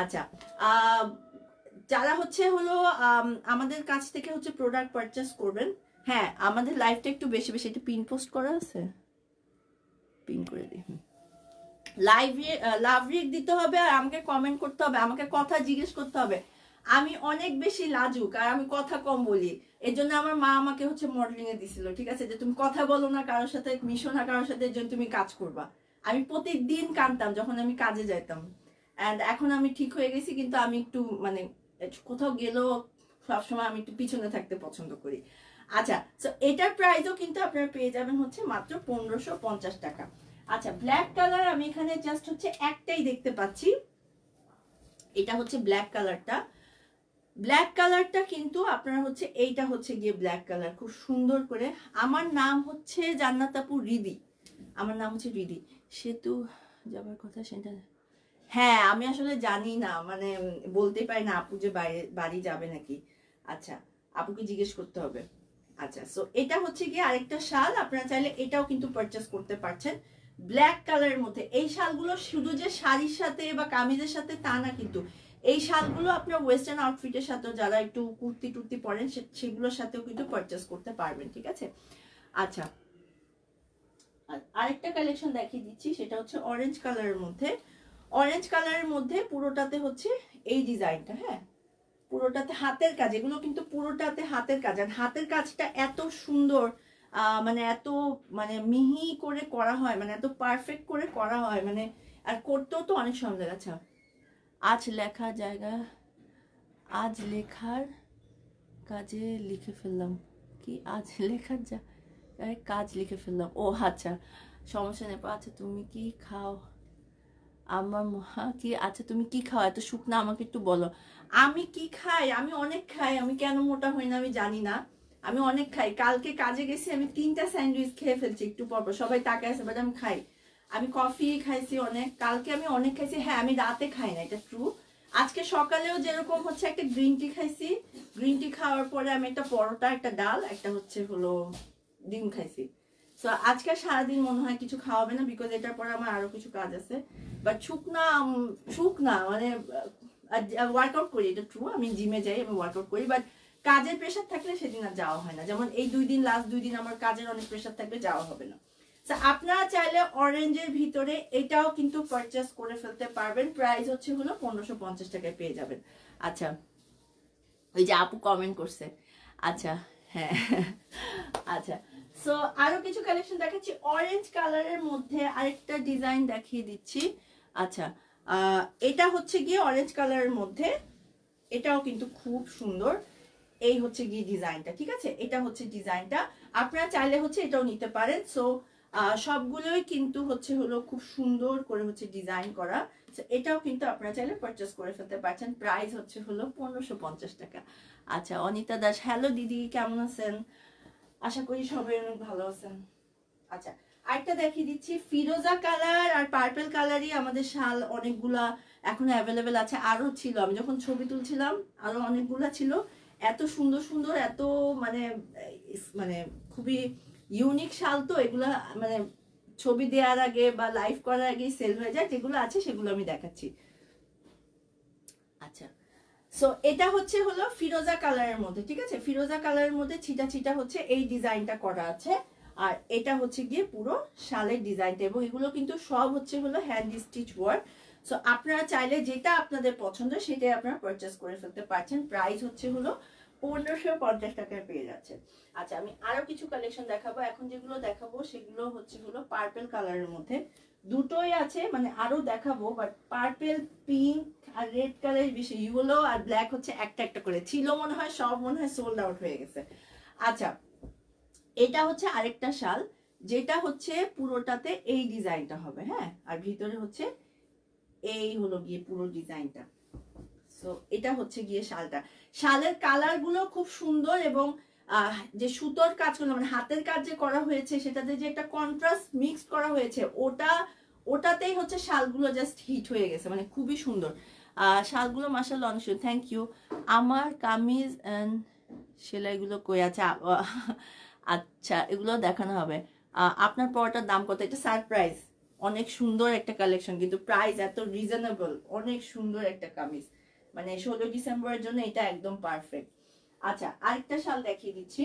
আচ্ছা, যারা হচ্ছে হলো আমাদের কাছ থেকে হচ্ছে প্রোডাক্ট পারচেস করবেন, হ্যাঁ আমাদের লাইভটা একটু বেশি বেশি, একটু পিন পোস্ট করা আছে, পিন করে দিই। লাভ রিক দিতে হবে, আর আমাকে কমেন্ট করতে হবে, আমাকে কথা জিজ্ঞেস করতে হবে। আমি অনেক বেশি লাজুক আর আমি কথা কম বলি, এর জন্য আমার মা আমাকে হচ্ছে মডেলিং এ দিছিল, ঠিক আছে, যে তুমি কথা বলো না কারোর সাথে, মিশো না কারোর সাথে, এর জন্য তুমি কাজ করবা। আমি প্রতিদিন কাঁদতাম যখন আমি কাজে যাইতাম, এন্ড এখন আমি ঠিক হয়ে গেছি, কিন্তু আমি একটু মানে কোথাও গেলেও সবসময় আমি একটু পিছনে থাকতে পছন্দ করি। আচ্ছা, তো এটার প্রাইসও কিন্তু আপনারা পেয়ে যাবেন হচ্ছে মাত্র 1550 টাকা। আচ্ছা, ব্ল্যাক কালার আমি এখানে জাস্ট হচ্ছে একটাই দেখতে পাচ্ছি, এটা হচ্ছে ব্ল্যাক কালারটা। ব্ল্যাক কালারটা কিন্তু আপনারা হচ্ছে এইটা হচ্ছে গিয়ে ব্ল্যাক কালার, খুব সুন্দর করে। আমার নাম হচ্ছে জান্নাত আপু রিদি, আমার নাম হচ্ছে রিদি। সেতু যাবার কথা সেটা, হ্যাঁ আমি আসলে জানি না, মানে বলতে পারি না আপু যে বাইরে বাড়ি যাবে নাকি। আচ্ছা, আপুকে জিজ্ঞেস করতে হবে। আচ্ছা, সো এটা হচ্ছে গিয়ে আরেকটা শাল, আপনারা চাইলে এটাও কিন্তু পারচেস করতে পারছেন ব্ল্যাক কালারের মধ্যে। এই শালগুলো শুধু যে শাড়ির সাথে বা কামিজের সাথে তা না, কিন্তু এই শালগুলো আপনার ওয়েস্টার্ন আউটফিটের সাথেও, যারা একটু কুর্তি টুর্তি পরেন সেগুলোর সাথেও কিন্তু পারচেস করতে পারবেন, ঠিক আছে। আচ্ছা, আরেকটা কালেকশন দেখিয়ে দিচ্ছি, সেটা হচ্ছে অরেঞ্জ কালারের মধ্যে। অরেঞ্জ কালারের মধ্যে পুরোটাতে হচ্ছে এই ডিজাইনটা, হ্যাঁ পুরোটাতে হাতের কাজ, এগুলো কিন্তু পুরোটাতে হাতের কাজ, আর হাতের কাজটা এত সুন্দর, মানে এত মানে মিহি করে করা হয়, মানে এত পারফেক্ট করে করা হয়, মানে আর করতেও তো অনেক সময় লাগে। আচ্ছা, আজ লেখা জায়গা, আজ লেখার কাজে লিখে ফেললাম, কি আজ লেখার কাজ লিখে ফেললাম, ও আচ্ছা সমস্যা নেই। আচ্ছা তুমি কি খাও, আমার কি, আচ্ছা তুমি কি খাও এত শুকনা, আমাকে একটু বলো। আমি কি খাই? আমি অনেক খাই, আমি কেন মোটা হই না আমি জানি না, আমি অনেক খাই। কালকে কাজে গেছি, আমি 3টা স্যান্ডউইচ খেয়ে ফেলছি একটু পরপর, সবাই তাকায় আছে, বাট আমি খাই। আমি কফি খাইছি অনেক, কালকে আমি অনেক খাইছি। হ্যাঁ, আমি রাতে খাই না, এটা ট্রু। আজকে সকালেও যেরকম হচ্ছে একটা গ্রিন টি খাইছি, গ্রিন টি খাওয়ার পরে আমি একটা পরোটা, একটা ডাল, একটা হচ্ছে হলো ডিম খাইছি। সো আজকে সারাদিন মনে হয় কিছু খাওয়াবে না, বিকজ এটার পরে আমার আরো কিছু কাজ আছে। বাট শুকনা মানে ওয়ার্কআউট করি, এটা ট্রু, আমি জিমে যাই, আমি ওয়ার্কআউট করি, বাট কাজের প্রেশার থাকলে সেদিন আর যাওয়া হয় না। যেমন এই 2 দিন, লাস্ট 2 দিন আমার কাজের অনেক প্রেশার থাকলে যাওয়া হবে না। আপনারা চাইলে অরেঞ্জের ভিতরে এটাও কিন্তু পারচেস করে ফেলতে পারবেন। প্রাইস হচ্ছে হলো 1550 টাকায় পেয়ে যাবেন। আচ্ছা, ওই যে আপু কমেন্ট করছে, আচ্ছা হ্যাঁ। আচ্ছা, সো আরো কিছু কালেকশন দেখাচ্ছি অরেঞ্জ কালারের মধ্যে, আরেকটা ডিজাইন দেখিয়ে দিচ্ছি। আচ্ছা, এটা হচ্ছে গিয়ে অরেঞ্জ কালারের মধ্যে, এটাও কিন্তু খুব সুন্দর। এই হচ্ছে গিয়ে ডিজাইনটা, ঠিক আছে, এটা হচ্ছে ডিজাইনটা। আপনারা চাইলে হচ্ছে এটাও নিতে পারেন। সো সবগুলোই কিন্তু হচ্ছে হলো খুব সুন্দর করে হচ্ছে ডিজাইন করা। এটাও কিন্তু আপনারা চাইলে পারচেস করে ফেলতে পারছেন। প্রাইস হচ্ছে হলো 1550 টাকা। আচ্ছা, অনিতা দাস, হ্যালো দিদি কেমন আছেন? আশা করি সবাই অনেক ভালো আছেন। আচ্ছা, আরেকটা দেখিয়ে দিচ্ছি, ফিরোজা কালার আর পার্পল কালারই আমাদের শাল অনেকগুলা এখন অ্যাভেলেবেল আছে, আরো ছিল, আমি যখন ছবি তুলছিলাম আরো অনেকগুলা ছিল। এত সুন্দর সুন্দর, এত মানে মানে খুবই ইউনিক শাল, তো এগুলা মানে ছবি দেওয়ার আগে বা লাইভ করার আগে সেল হয়ে যায়। যেগুলো আছে সেগুলো আমি দেখাচ্ছি। সো এটা হচ্ছে হলো ফিরোজা কালারের মধ্যে, ঠিক আছে, ফিরোজা কালারের মধ্যে ছিটা ছিটা হচ্ছে এই ডিজাইনটা করা আছে। আর এটা হচ্ছে গিয়ে পুরো শালের ডিজাইনটা, এবং এগুলো কিন্তু সব হচ্ছে হলো হ্যান্ড স্টিচ ওয়ার্ক। সো আপনারা চাইলে যেটা আপনাদের পছন্দ সেটাই আপনারা পারচেস করে ফেলতে পারছেন। প্রাইস হচ্ছে হলো 1550 টাকায় পেয়ে যাচ্ছে। আচ্ছা, আমি আরো কিছু কালেকশন দেখাবো। এখন যেগুলো দেখাবো সেগুলো হচ্ছে হলো পার্পল কালারের মধ্যে, দুটোই আছে, মানে আরো দেখাবো, বাট পার্পল, পিঙ্ক আর রেড কালার বেশি, ইয়েলো আর ব্ল্যাক হচ্ছে একটা একটা করে ছিল মনে হয়, সব মনে হয় সোল্ড আউট হয়ে গেছে। আচ্ছা, এটা হচ্ছে আরেকটা শাল, যেটা হচ্ছে পুরোটাতে এই ডিজাইনটা হবে, হ্যাঁ, আর ভিতরে হচ্ছে এই হলো গিয়ে পুরো ডিজাইনটা। সো এটা হচ্ছে গিয়ে শালটা, শালের কালার গুলো খুব সুন্দর, এবং যে সুতোর কাজগুলো মানে হাতের কাজ যে করা হয়েছে সেটাতে যে একটা কন্ট্রাস্ট মিক্স করা হয়েছে, ওটাতেই হচ্ছে শালগুলো জাস্ট হিট হয়ে গেছে, মানে খুবই সুন্দর শালগুলো মাশাআল্লাহ, অনেক সুন্দর। Thank you. আমার কামিজ সেলাইগুলো কই আছে? আচ্ছা, এগুলো দেখানো হবে। আপনার পরটার দাম কত? এটা সারপ্রাইজ, অনেক সুন্দর একটা কালেকশন, কিন্তু প্রাইস এত রিজনেবল, অনেক সুন্দর একটা কামিজ, মানে 16 ডিসেম্বরের জন্য এটা একদম পারফেক্ট। আচ্ছা, আরেকটা শাল দেখিয়ে দিচ্ছি,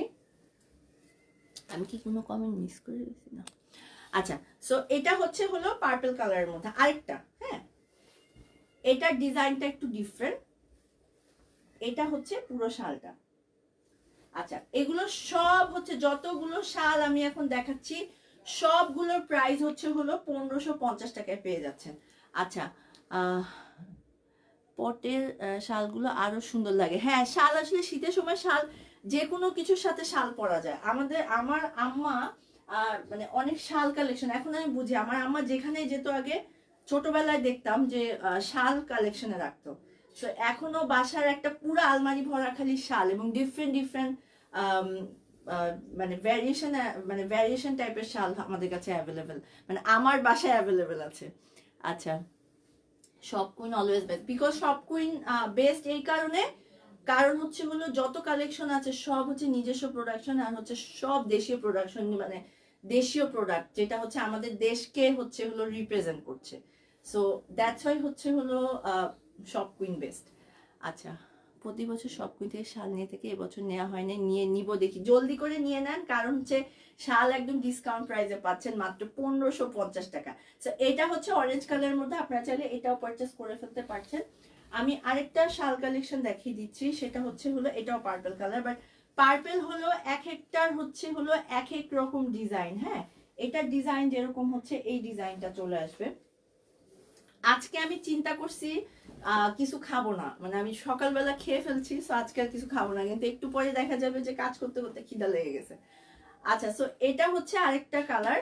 আমি কি কোনো কমেন্ট মিস করে গেছি না? আচ্ছা, সো এটা হচ্ছে হলো পার্পল কালারের মধ্যে আরেকটা, হ্যাঁ, এটার ডিজাইনটা একটু ডিফারেন্ট, এটা হচ্ছে পুরো শালটা। আচ্ছা, এগুলো সব হচ্ছে যতগুলো শাল আমি এখন দেখাচ্ছি সবগুলোর প্রাইস হচ্ছে হলো 1550 টাকায় পেয়ে যাচ্ছেন। আচ্ছা, পটের শালগুলো আরো সুন্দর লাগে। হ্যাঁ, শাল আসলে শীতের সময় শাল যে কোনো কিছুর সাথে শাল পরা যায়। আমার আম্মা মানে অনেক শাল কালেকশন, এখন আমি বুঝি আমার আম্মা যেখানে যেত আগে ছোটবেলায় দেখতাম যে শাল কালেকশনে রাখতো। সো এখনো বাসার একটা পুরো আলমারি ভরা খালি শাল, এবং ডিফারেন্ট ডিফারেন্ট মানে ভ্যারিয়েশন টাইপের শাল আমাদের কাছে অ্যাভেলেবেল, মানে আমার বাসায় অ্যাভেলেবেল আছে। আচ্ছা, shop queen always best, because shop queen best এই কারণ হচ্ছে হলো যত কালেকশন আছে সব হচ্ছে নিজস্ব প্রোডাকশন, আর হচ্ছে সব দেশীয় প্রোডাকশন, মানে দেশীয় প্রোডাক্ট, যেটা হচ্ছে আমাদের দেশকে হচ্ছে হলো রিপ্রেজেন্ট করছে। সো দ্যাটস ওয়াই হচ্ছে হলো শপ কুইন বেস্ট। আচ্ছা, প্রতি বছর শপ কুইন থেকে শাল নিয়ে থেকে এবছর নেওয়া হয়নি, নিয়ে নিব, দেখি জলদি করে নিয়ে নেন, কারণ হচ্ছে শাল একদম ডিসকাউন্ট প্রাইসে পাচ্ছেন মাত্র 1550 টাকা। সো এটা হচ্ছে অরেঞ্জ কালারের মধ্যে, আপনারা চাইলে এটাও পারচেস করে ফেলতে পারছেন। আমি আরেকটা শাল কালেকশন দেখিয়ে দিচ্ছি, সেটা হচ্ছে হলো এটাও পার্পল কালার, বাট পার্পল হলো এক একটার হচ্ছে হলো এক এক রকম ডিজাইন, হ্যাঁ, এটার ডিজাইন যেরকম হচ্ছে এই ডিজাইনটা চলে আসবে। আজকে আমি চিন্তা করছি কিছু খাবো না, মানে আমি সকালবেলা খেয়ে ফেলছি, সো আজকে আর কিছু খাবো না, কিন্তু একটু পরে দেখা যাবে যে কাজ করতে করতে খিদা লেগে গেছে। আচ্ছা, সো এটা হচ্ছে আরেকটা কালার,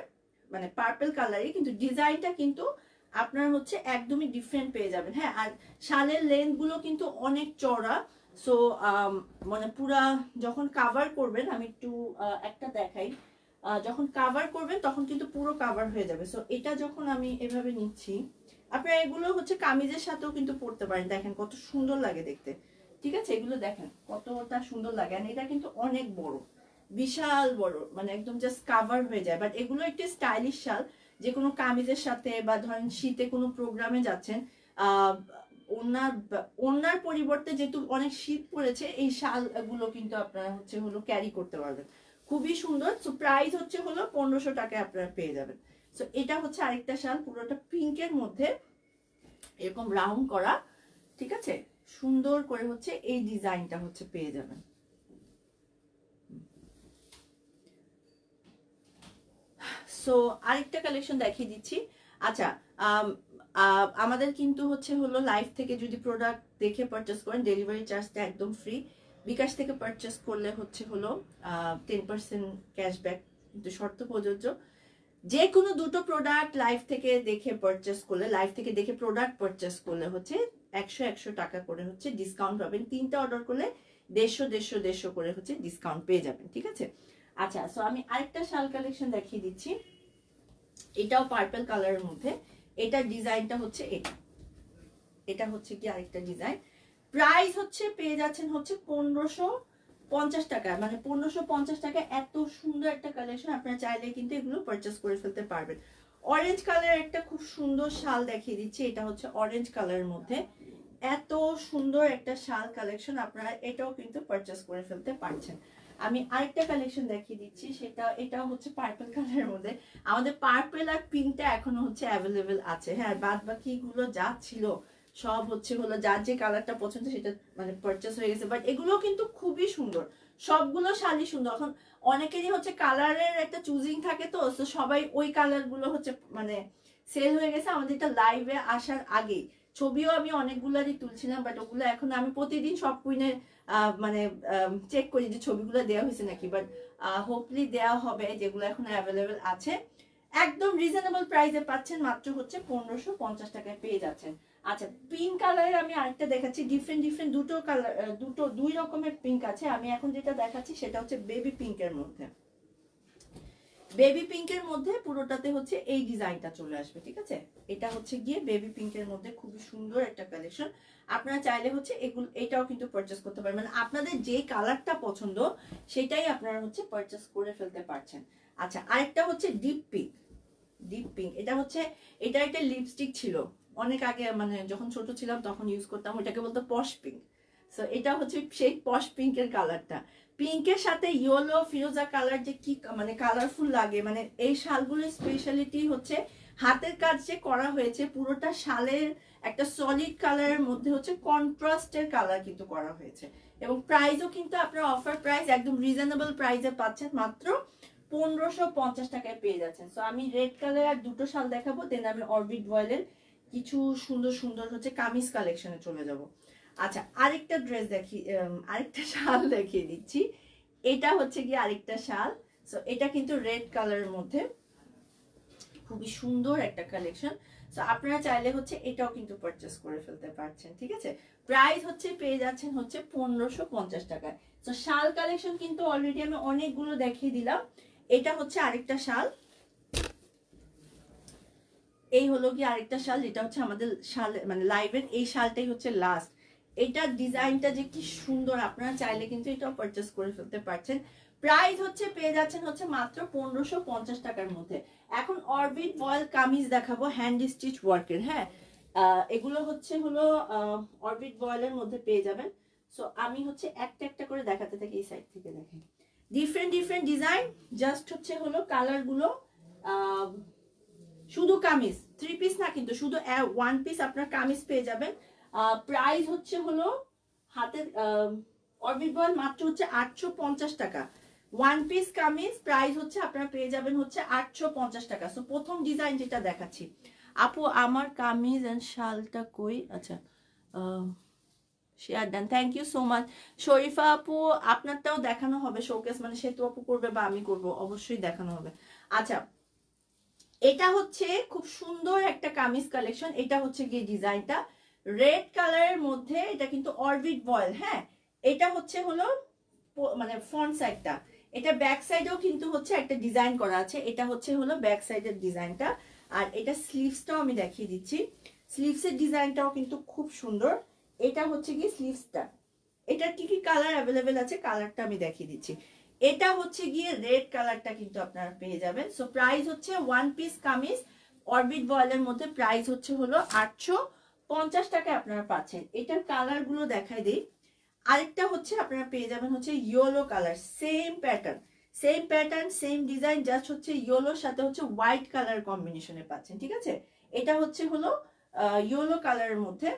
মানে পার্পল কালারই, কিন্তু ডিজাইনটা কিন্তু আপনার হচ্ছে একদমই ডিফারেন্ট পেয়ে যাবেন, হ্যাঁ। আর শালের লেন্থ গুলো কিন্তু অনেক চড়া, সো মানে পুরা যখন কাভার করবেন, আমি একটু একটা দেখাই, যখন কাভার করবেন তখন কিন্তু পুরো কাভার হয়ে যাবে। সো এটা যখন আমি এভাবে নিচ্ছি, আপনারা এগুলো হচ্ছে কামিজের সাথেও কিন্তু পরতে পারেন, দেখেন কত সুন্দর লাগে দেখতে, ঠিক আছে, এগুলো দেখেন কতটা সুন্দর লাগে। আর এটা কিন্তু অনেক বড়, বিশাল বড়, মানে একদম জাস্ট কাভার হয়ে যায়, বাট এগুলো একটি স্টাইলিশ শাল, যে কোনো কামিজের সাথে, বা ধরেন শীতে কোনো প্রোগ্রামে যাচ্ছেন, ওনার পরিবর্তে যেহেতু অনেক শীত পড়েছে, এই শাল গুলো কিন্তু আপনারা হচ্ছে হলো ক্যারি করতে পারবেন, খুবই সুন্দর। সো প্রাইস হচ্ছে হলো 1500 টাকায় আপনারা পেয়ে যাবেন। সো এটা হচ্ছে আরেকটা শাল, পুরোটা পিঙ্কের মধ্যে এরকম রাউন্ড করা, ঠিক আছে, সুন্দর করে হচ্ছে এই ডিজাইনটা হচ্ছে পেয়ে যাবেন। সো আরেকটা কালেকশন দেখিয়ে দিচ্ছি। আচ্ছা, আমাদের কিন্তু হচ্ছে হলো লাইভ থেকে যদি প্রোডাক্ট দেখে পারচেস করেন, ডেলিভারি চার্জটা একদম ফ্রি। বিকাশ থেকে পারচেস করলে হচ্ছে হলো 10% ক্যাশব্যাক, কিন্তু শর্ত প্রযোজ্য। যে কোনো দুটো প্রোডাক্ট লাইভ থেকে দেখে পারচেস করলে, লাইভ থেকে দেখে প্রোডাক্ট পারচেস করলে হচ্ছে 100 টাকা করে হচ্ছে ডিসকাউন্ট পাবেন। 3টা অর্ডার করলে 150 করে হচ্ছে ডিসকাউন্ট পেয়ে যাবেন, ঠিক আছে। আচ্ছা, সো আমি আরেকটা শাল কালেকশন দেখিয়ে দিচ্ছি, এটাও পার্পল কালারের মধ্যে, এটার ডিজাইনটা হচ্ছে এটা হচ্ছে কি আরেকটা ডিজাইন। প্রাইস হচ্ছে পেয়ে যাচ্ছেন হচ্ছে 1550 টাকা, মানে 1550 টাকা, এত সুন্দর একটা কালেকশন, আপনারা চাইলে কিন্তু এগুলো পারচেস করে ফেলতে পারবেন। অরেঞ্জ কালার একটা খুব সুন্দর শাল দেখিয়ে দিচ্ছি, এটা হচ্ছে অরেঞ্জ কালারের মধ্যে, এত সুন্দর একটা শাল কালেকশন, আপনারা এটাও কিন্তু পারচেস করে ফেলতে পারছেন। আমি আরেকটা কালেকশন দেখিয়ে দিচ্ছি, এটা হচ্ছে পার্পল কালারের মধ্যে। আমাদের পার্পল আর পিঙ্কটা এখনো হচ্ছে অ্যাভেলেবেল আছে, হ্যাঁ, বাদ বাকি গুলো যা ছিল সব হচ্ছে হলো যার যে কালারটা পছন্দ সেটা মানে পারচেস হয়ে গেছে। বাট এগুলো কিন্তু খুবই সুন্দর, সবগুলো শাড়ি সুন্দর। এখন অনেকেরই হচ্ছে কালারের একটা চুজিং থাকে, তো সবাই ওই কালার গুলো হচ্ছে মানে সেল হয়ে গেছে আমাদের এটা লাইভে আসার আগেই। ছবিও আমি অনেকগুলারই তুলছিলাম, বাট ওগুলো এখন আমি প্রতিদিন সব কুইনের মানে চেক করি যে ছবিগুলো দেওয়া হয়েছে নাকি, বাট হোপলি দেওয়া হবে যেগুলো এখন অ্যাভেলেবেল আছে। একদম রিজনেবল প্রাইসে পাচ্ছেন, মাত্র হচ্ছে 1550 টাকায় পেয়ে যাচ্ছেন। আচ্ছা, পিঙ্ক কালারের আমি আরেকটা দেখাচ্ছি, ডিফারেন্ট ডিফারেন্ট দুটো কালার, দুই রকমের পিঙ্ক আছে। আমি এখন যেটা দেখাচ্ছি সেটা হচ্ছে বেবি পিঙ্কের মধ্যে। বেবি পিঙ্কের মধ্যে পুরোটাতে হচ্ছে এই ডিজাইনটা চলে আসবে, ঠিক আছে। এটা হচ্ছে গিয়ে বেবি পিঙ্কের মধ্যে খুবই সুন্দর একটা কালেকশন। আপনারা চাইলে হচ্ছে এটাও কিন্তু পারচেস করতে পারবেন, মানে আপনাদের যে কালারটা পছন্দ সেটাই আপনারা হচ্ছে পারচেস করে ফেলতে পারছেন। আচ্ছা, আরেকটা হচ্ছে ডিপ পিঙ্ক। ডিপ পিঙ্ক এটা হচ্ছে, এটা একটা লিপস্টিক ছিল অনেক আগে, মানে যখন ছোট ছিলাম তখন ইউজ করতাম, ওটাকে বলতো পশ পিঙ্ক। সো এটা হচ্ছে সেই পশ পিঙ্কের কালারটা। পিঙ্কের সাথে ইয়েলো ফিরোজা কালার যে কি মানে কালারফুল লাগে, মানে এই শালগুলোর স্পেশালিটি হচ্ছে হাতের কাজ যে করা হয়েছে পুরোটা শালের একটা সলিড কালারের মধ্যে হচ্ছে কন্ট্রাস্টের কালার কিন্তু করা হয়েছে। এবং প্রাইসও কিন্তু আপনার অফার প্রাইস একদম রিজনেবল প্রাইসে পাচ্ছেন, মাত্র 1550 টাকায় পেয়ে যাচ্ছেন। সো আমি রেড কালার আর দুটো শাল দেখাবো, দেন আমি অরবিট ভয়েলের কিছু সুন্দর সুন্দর হচ্ছে কামিজ কালেকশনে চলে যাব। আচ্ছা, আরেকটা ড্রেস আরেকটা শাল দেখিয়ে দিচ্ছি। এটা হচ্ছে গিয়ে আরেকটা শাল। সো এটা কিন্তু রেড কালারের মধ্যে খুবই সুন্দর একটা কালেকশন। সো আপনারা চাইলে হচ্ছে এটাও কিন্তু পারচেস করে ফেলতে পারছেন, ঠিক আছে। প্রাইস হচ্ছে পেয়ে যাচ্ছেন হচ্ছে 1550 টাকায়। সো শাল কালেকশন কিন্তু অলরেডি আমি অনেকগুলো দেখিয়ে দিলাম। এটা হচ্ছে আরেকটা শাল, এই হলো কি আরেকটা শাল, যেটা হচ্ছে আমাদের শাল মানে লাইভের এই শালটাই হচ্ছে লাস্ট। এটার ডিজাইনটা যে কি সুন্দর, আপনারা চাইলে কিন্তু এটাও পারচেস করে ফেলতে পারছেন। প্রাইস হচ্ছে পেয়ে যাচ্ছেন হচ্ছে মাত্র 1550 টাকার মধ্যে। এখন অরবিট ভয়েল কামিজ দেখাবো হ্যান্ড স্টিচ ওয়ার্কের, হ্যাঁ। এগুলো হচ্ছে হলো অরবিট ভয়েলের মধ্যে পেয়ে যাবেন। সো আমি হচ্ছে একটা একটা করে দেখাতে থাকি, এই সাইড থেকে দেখেন ডিফারেন্ট ডিফারেন্ট ডিজাইন। জাস্ট হচ্ছে হলো কালার গুলো শুধু কামিজ, 3 পিস না কিন্তু, শুধু 1 পিস আপনার কামিজ পেয়ে যাবেন। প্রাইস হচ্ছে হলো হাতের অরবিট বয়েল মাত্র হচ্ছে 850 টাকা। 1 পিস কামিজ প্রাইস হচ্ছে আপনারা পেয়ে যাবেন হচ্ছে 850 টাকা। সো প্রথম ডিজাইন যেটা দেখাচ্ছি, আপু আমার কামিজ এন্ড শালটা কই? আচ্ছা, শেয়ার দেন, thank you so much. Sharifa আপু আপনারটাও দেখানো হবে শোকেস, মানে সেতু আপু করবে বা আমি করব, অবশ্যই দেখানো হবে। আচ্ছা, এটা হচ্ছে খুব সুন্দর একটা কামিজ কালেকশন। এটা হচ্ছে গিয়ে ডিজাইনটা রেড কালারের মধ্যে, এটা কিন্তু অরবিট ভয়েল, হ্যাঁ। এটা হচ্ছে হলো মানে ফ্রন্ট সাইডটা, এটা ব্যাক সাইডেও কিন্তু হচ্ছে একটা ডিজাইন করা আছে। এটা হচ্ছে হলো ব্যাক সাইডের ডিজাইনটা। আর এটা স্লিভসটাও আমি দেখিয়ে দিচ্ছি, স্লিভসের ডিজাইনটাও কিন্তু খুব সুন্দর। এটা হচ্ছে গিয়ে স্লিভসটা, এটার কি কি কালার অ্যাভেলেবেল আছে কালারটা আমি দেখিয়ে দিচ্ছি। এটা হচ্ছে গিয়ে রেড কালারটা কিন্তু আপনারা পেয়ে যাবেন। সো প্রাইস হচ্ছে 1 পিস কামিজ অরবিট ভয়েলের মধ্যে প্রাইস হচ্ছে হলো 850 টাকায় আপনারা পাচ্ছেন। এটার কালার গুলো দেখাই দিই। আরেকটা হচ্ছে আপনারা পেয়ে যাবেন হচ্ছে yellow colour, same pattern same design, just হচ্ছে ইয়েলোর সাথে হচ্ছে হোয়াইট কালার কম্বিনেশনে পাচ্ছেন, ঠিক আছে। এটা হচ্ছে হলো ইয়েলো কালারের মধ্যে,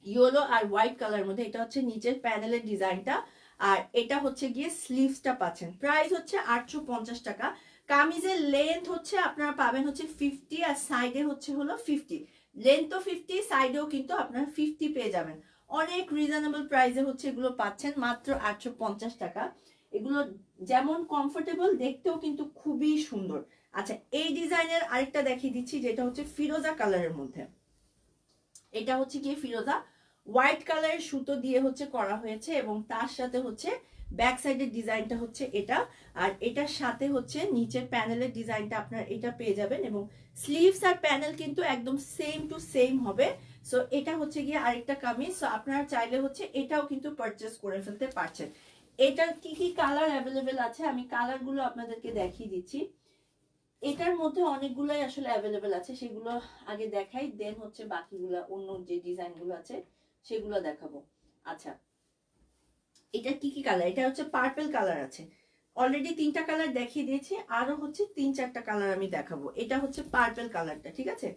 ইয়েলো আর হোয়াইট কালারের মধ্যে। এটা হচ্ছে নিচের প্যানেলের ডিজাইনটা, আর এটা হচ্ছে গিয়ে স্লিভসটা পাচ্ছেন। প্রাইস হচ্ছে 850 টাকা। কামিজের লেন্থ হচ্ছে আপনারা পাবেন হচ্ছে 50, আর সাইডে হচ্ছে হলো 50, লেন্থ তো 50, সাইডেও কিন্তু আপনারা 50 পেয়ে যাবেন। অনেক রিজনেবল প্রাইসে হচ্ছে এগুলো পাচ্ছেন, মাত্র 850 টাকা। এগুলো যেমন কমফোর্টেবল, দেখতেও কিন্তু খুবই সুন্দর। আচ্ছা, এই ডিজাইনের আরেকটা দেখিয়ে দিচ্ছি, যেটা হচ্ছে ফিরোজা কালারের মধ্যে। এটা হচ্ছে কি ফিরোজা হোয়াইট কালারের সুতো দিয়ে হচ্ছে করা হয়েছে, এবং তার সাথে হচ্ছে ব্যাক সাইডের ডিজাইনটা হচ্ছে এটা, আর এটার সাথে হচ্ছে নিচের প্যানেলের ডিজাইনটা আপনারা এটা পেয়ে যাবেন। এবং স্লিভস আর প্যানেল কিন্তু একদম সেম টু সেম হবে। সো এটা হচ্ছে গিয়ে আরেকটা কামিজ। সো আপনারা চাইলে হচ্ছে এটাও কিন্তু পারচেস করে ফেলতে পারছেন। এটার কি কি কালার অ্যাভেলেবেল আছে আমি কালারগুলো আপনাদেরকে দেখিয়ে দিচ্ছি। এটার মধ্যে অনেকগুলোই আসলে অ্যাভেলেবেল আছে, সেগুলো আগে দেখাই, দেন হচ্ছে বাকিগুলো অন্য যে ডিজাইনগুলো আছে সেগুলো দেখাবো। আচ্ছা, এটা কি কি কালার? এটা হচ্ছে পার্পল কালার আছে, অলরেডি 3টা কালার দেখিয়ে দিয়েছি, আরো হচ্ছে 3-4টা কালার আমি দেখাবো। এটা হচ্ছে পার্পল কালারটা, ঠিক আছে?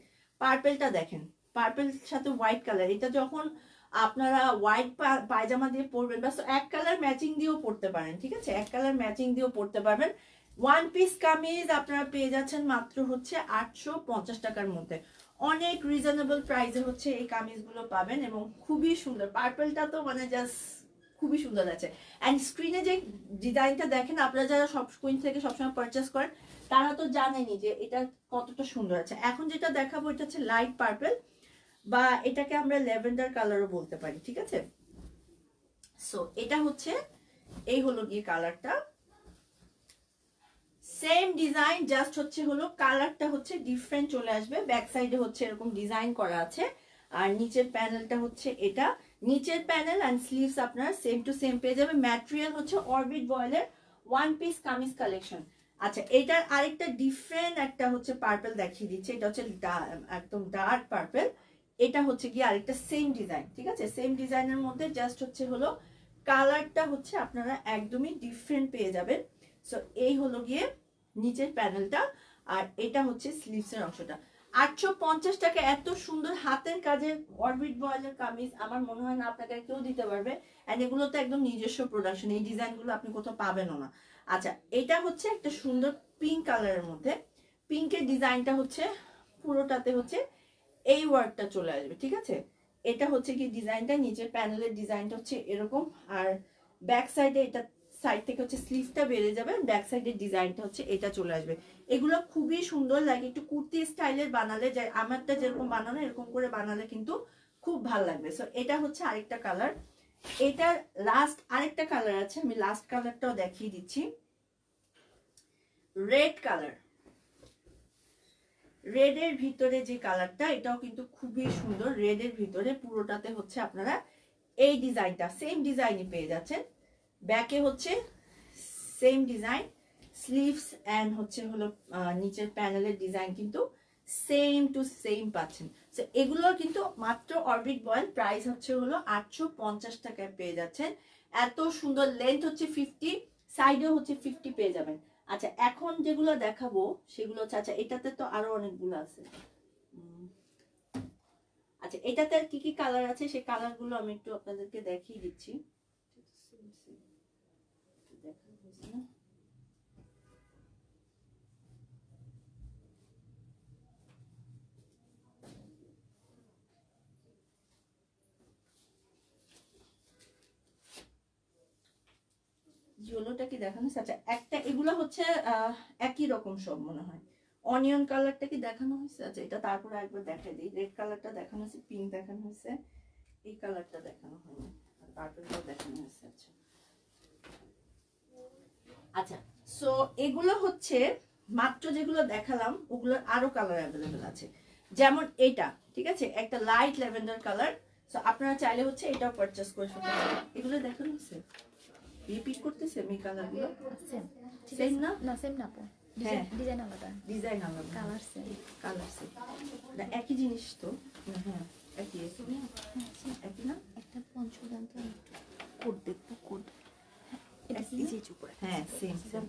পার্পলটা দেখেন, পার্পল সাথে হোয়াইট কালার, এটা যখন আপনারা হোয়াইট পায়জামা দিয়ে পরবেন বা এক কালার ম্যাচিং দিয়েও পরতে পারেন, ঠিক আছে? এক কালার ম্যাচিং দিয়েও পরতে পারবেন। ওয়ান পিস কামিজ আপনারা পেয়ে যাচ্ছেন মাত্র হচ্ছে 850 টাকার মধ্যে। অনেক রিজনেবল প্রাইসে হচ্ছে এই কামিজগুলো পাবেন এবং খুবই সুন্দর। পার্পলটা তো মানে জাস্ট খুবই সুন্দর আছে। অ্যান্ড স্ক্রিনে যে ডিজাইনটা দেখেন, আপনারা যারা সব কুইন থেকে সবসময় পারচেস করেন তারা তো জানেনই যে এটা কতটা সুন্দর আছে। এখন যেটা দেখাবো এটা হচ্ছে লাইট পার্পল, বা এটাকে আমরা ল্যাভেন্ডার কালারও বলতে পারি, ঠিক আছে? সো এটা হচ্ছে, এই হলো গিয়ে কালারটা, সেম ডিজাইন, জাস্ট হচ্ছে হলো কালারটা হচ্ছে ডিফারেন্ট চলে আসবে। ব্যাক সাইডে হচ্ছে এরকম ডিজাইন করা আছে, আর নিচের প্যানেলটা হচ্ছে এটা। নিচের প্যানেল অ্যান্ড স্লিভস আপনারা সেম টু সেম পেয়ে যাবে। ম্যাটেরিয়াল হচ্ছে অরবিট বয়েলের ওয়ান পিস কামিজ কালেকশন। আচ্ছা, এটার আরেকটা ডিফারেন্ট একটা হচ্ছে পার্পল দেখিয়ে দিচ্ছে, এটা হচ্ছে একদম ডার্ক পার্পল। এটা হচ্ছে গিয়ে আরেকটা সেম ডিজাইন, ঠিক আছে? সেম ডিজাইনের মধ্যে জাস্ট হচ্ছে হলো কালারটা হচ্ছে আপনারা একদমই ডিফারেন্ট পেয়ে যাবেন। সো এই হলো গিয়ে নিচের প্যানেলটা, আর এটা হচ্ছে স্লিভসের অংশটা। 850 টাকা এত সুন্দর হাতের কাজের অরবিট বয়েলের কামিজ আমার মনে হয় না আপনাকে কেউ দিতে পারবে। এন্ড এগুলো তো একদম নিজস্ব প্রোডাকশন, এই ডিজাইনগুলো আপনি কোথাও পাবেনও না। আচ্ছা, এটা হচ্ছে একটা সুন্দর পিঙ্ক কালারের মধ্যে। পিঙ্কের ডিজাইনটা হচ্ছে পুরোটাতে হচ্ছে এই ওয়ার্কটা চলে আসবে, ঠিক আছে? এটা হচ্ছে কি ডিজাইনটা, নিচের প্যানেলের ডিজাইনটা হচ্ছে এরকম, আর ব্যাক সাইডে এটা সাইড থেকে হচ্ছে স্লিভটা বেড়ে যাবে, ব্যাক সাইডের ডিজাইনটা হচ্ছে এটা চলে আসবে। এগুলো খুবই সুন্দর লাগে, একটু কুর্তি স্টাইলের বানালে, যে আমারটা যেরকম বানানো এরকম করে বানালে কিন্তু খুব ভালো লাগবে। সো এটা হচ্ছে আরেকটা কালার। এটার লাস্ট আরেকটা কালার আছে, আমি লাস্ট কালারটাও দেখিয়ে দিচ্ছি। রেড কালার, রেডের ভিতরে যে কালারটা, এটাও কিন্তু খুবই সুন্দর। রেডের ভিতরে পুরোটাতে হচ্ছে আপনারা এই ডিজাইনটা, সেম ডিজাইনই পেয়ে যাচ্ছেন। ব্যাকে হচ্ছে সেম ডিজাইন, স্লিভস অ্যান্ড হচ্ছে হলো নিচের প্যানেলের ডিজাইন কিন্তু সেম টু সেম পাচ্ছেন। সো এগুলোর কিন্তু মাত্র অরবিট বয়েল, প্রাইস হচ্ছে হলো 850 টাকায় পেয়ে যাচ্ছেন। এত সুন্দর, লেন্থ হচ্ছে 50, সাইডেও হচ্ছে 50 পেয়ে যাবেন। আচ্ছা, এখন যেগুলো দেখাবো সেগুলো হচ্ছে, আচ্ছা এটাতে তো আরো অনেকগুলো আছে। আচ্ছা, এটাতে আর কি কি কালার আছে সেই কালারগুলো আমি একটু আপনাদেরকে দেখিয়ে দিচ্ছি। ইয়েলোটা কি দেখানো? আচ্ছা, একটা এগুলো হচ্ছে একই রকম সব মনে হয়। অনিয়ন কালারটা কি দেখানো হয়েছে? আচ্ছা, এটা তারপরে একবার দেখাই দিই। রেড কালারটা দেখানো হয়েছে, পিঙ্ক দেখানো হয়েছে, এই কালারটা দেখানো হয়নি, আর পার্পলটা দেখানো হয়েছে। আচ্ছা আচ্ছা, সো এগুলো হচ্ছে মাত্র যেগুলো দেখালাম ওগুলোর আরো কালার অ্যাভেলেবেল আছে। যেমন এটা, ঠিক আছে, একটা লাইট ল্যাভেন্ডার কালার। সো আপনারা চাইলে হচ্ছে এটাও পারচেজ করে ফেলতে পারেন। এগুলো দেখানো হয়েছে, রিপিট করতেছে আমি কালারগুলো সেম না? না সেম না আপু, হ্যাঁ ডিজাইন আলাদা, ডিজাইন আলাদা, কালার সেম। কালার সেম না, একই জিনিস তো। হ্যাঁ একই একই না? একটা পঞ্চদান তো কোড দেখবো, কোড এটা কি যে উপরে, হ্যাঁ সেম সেম।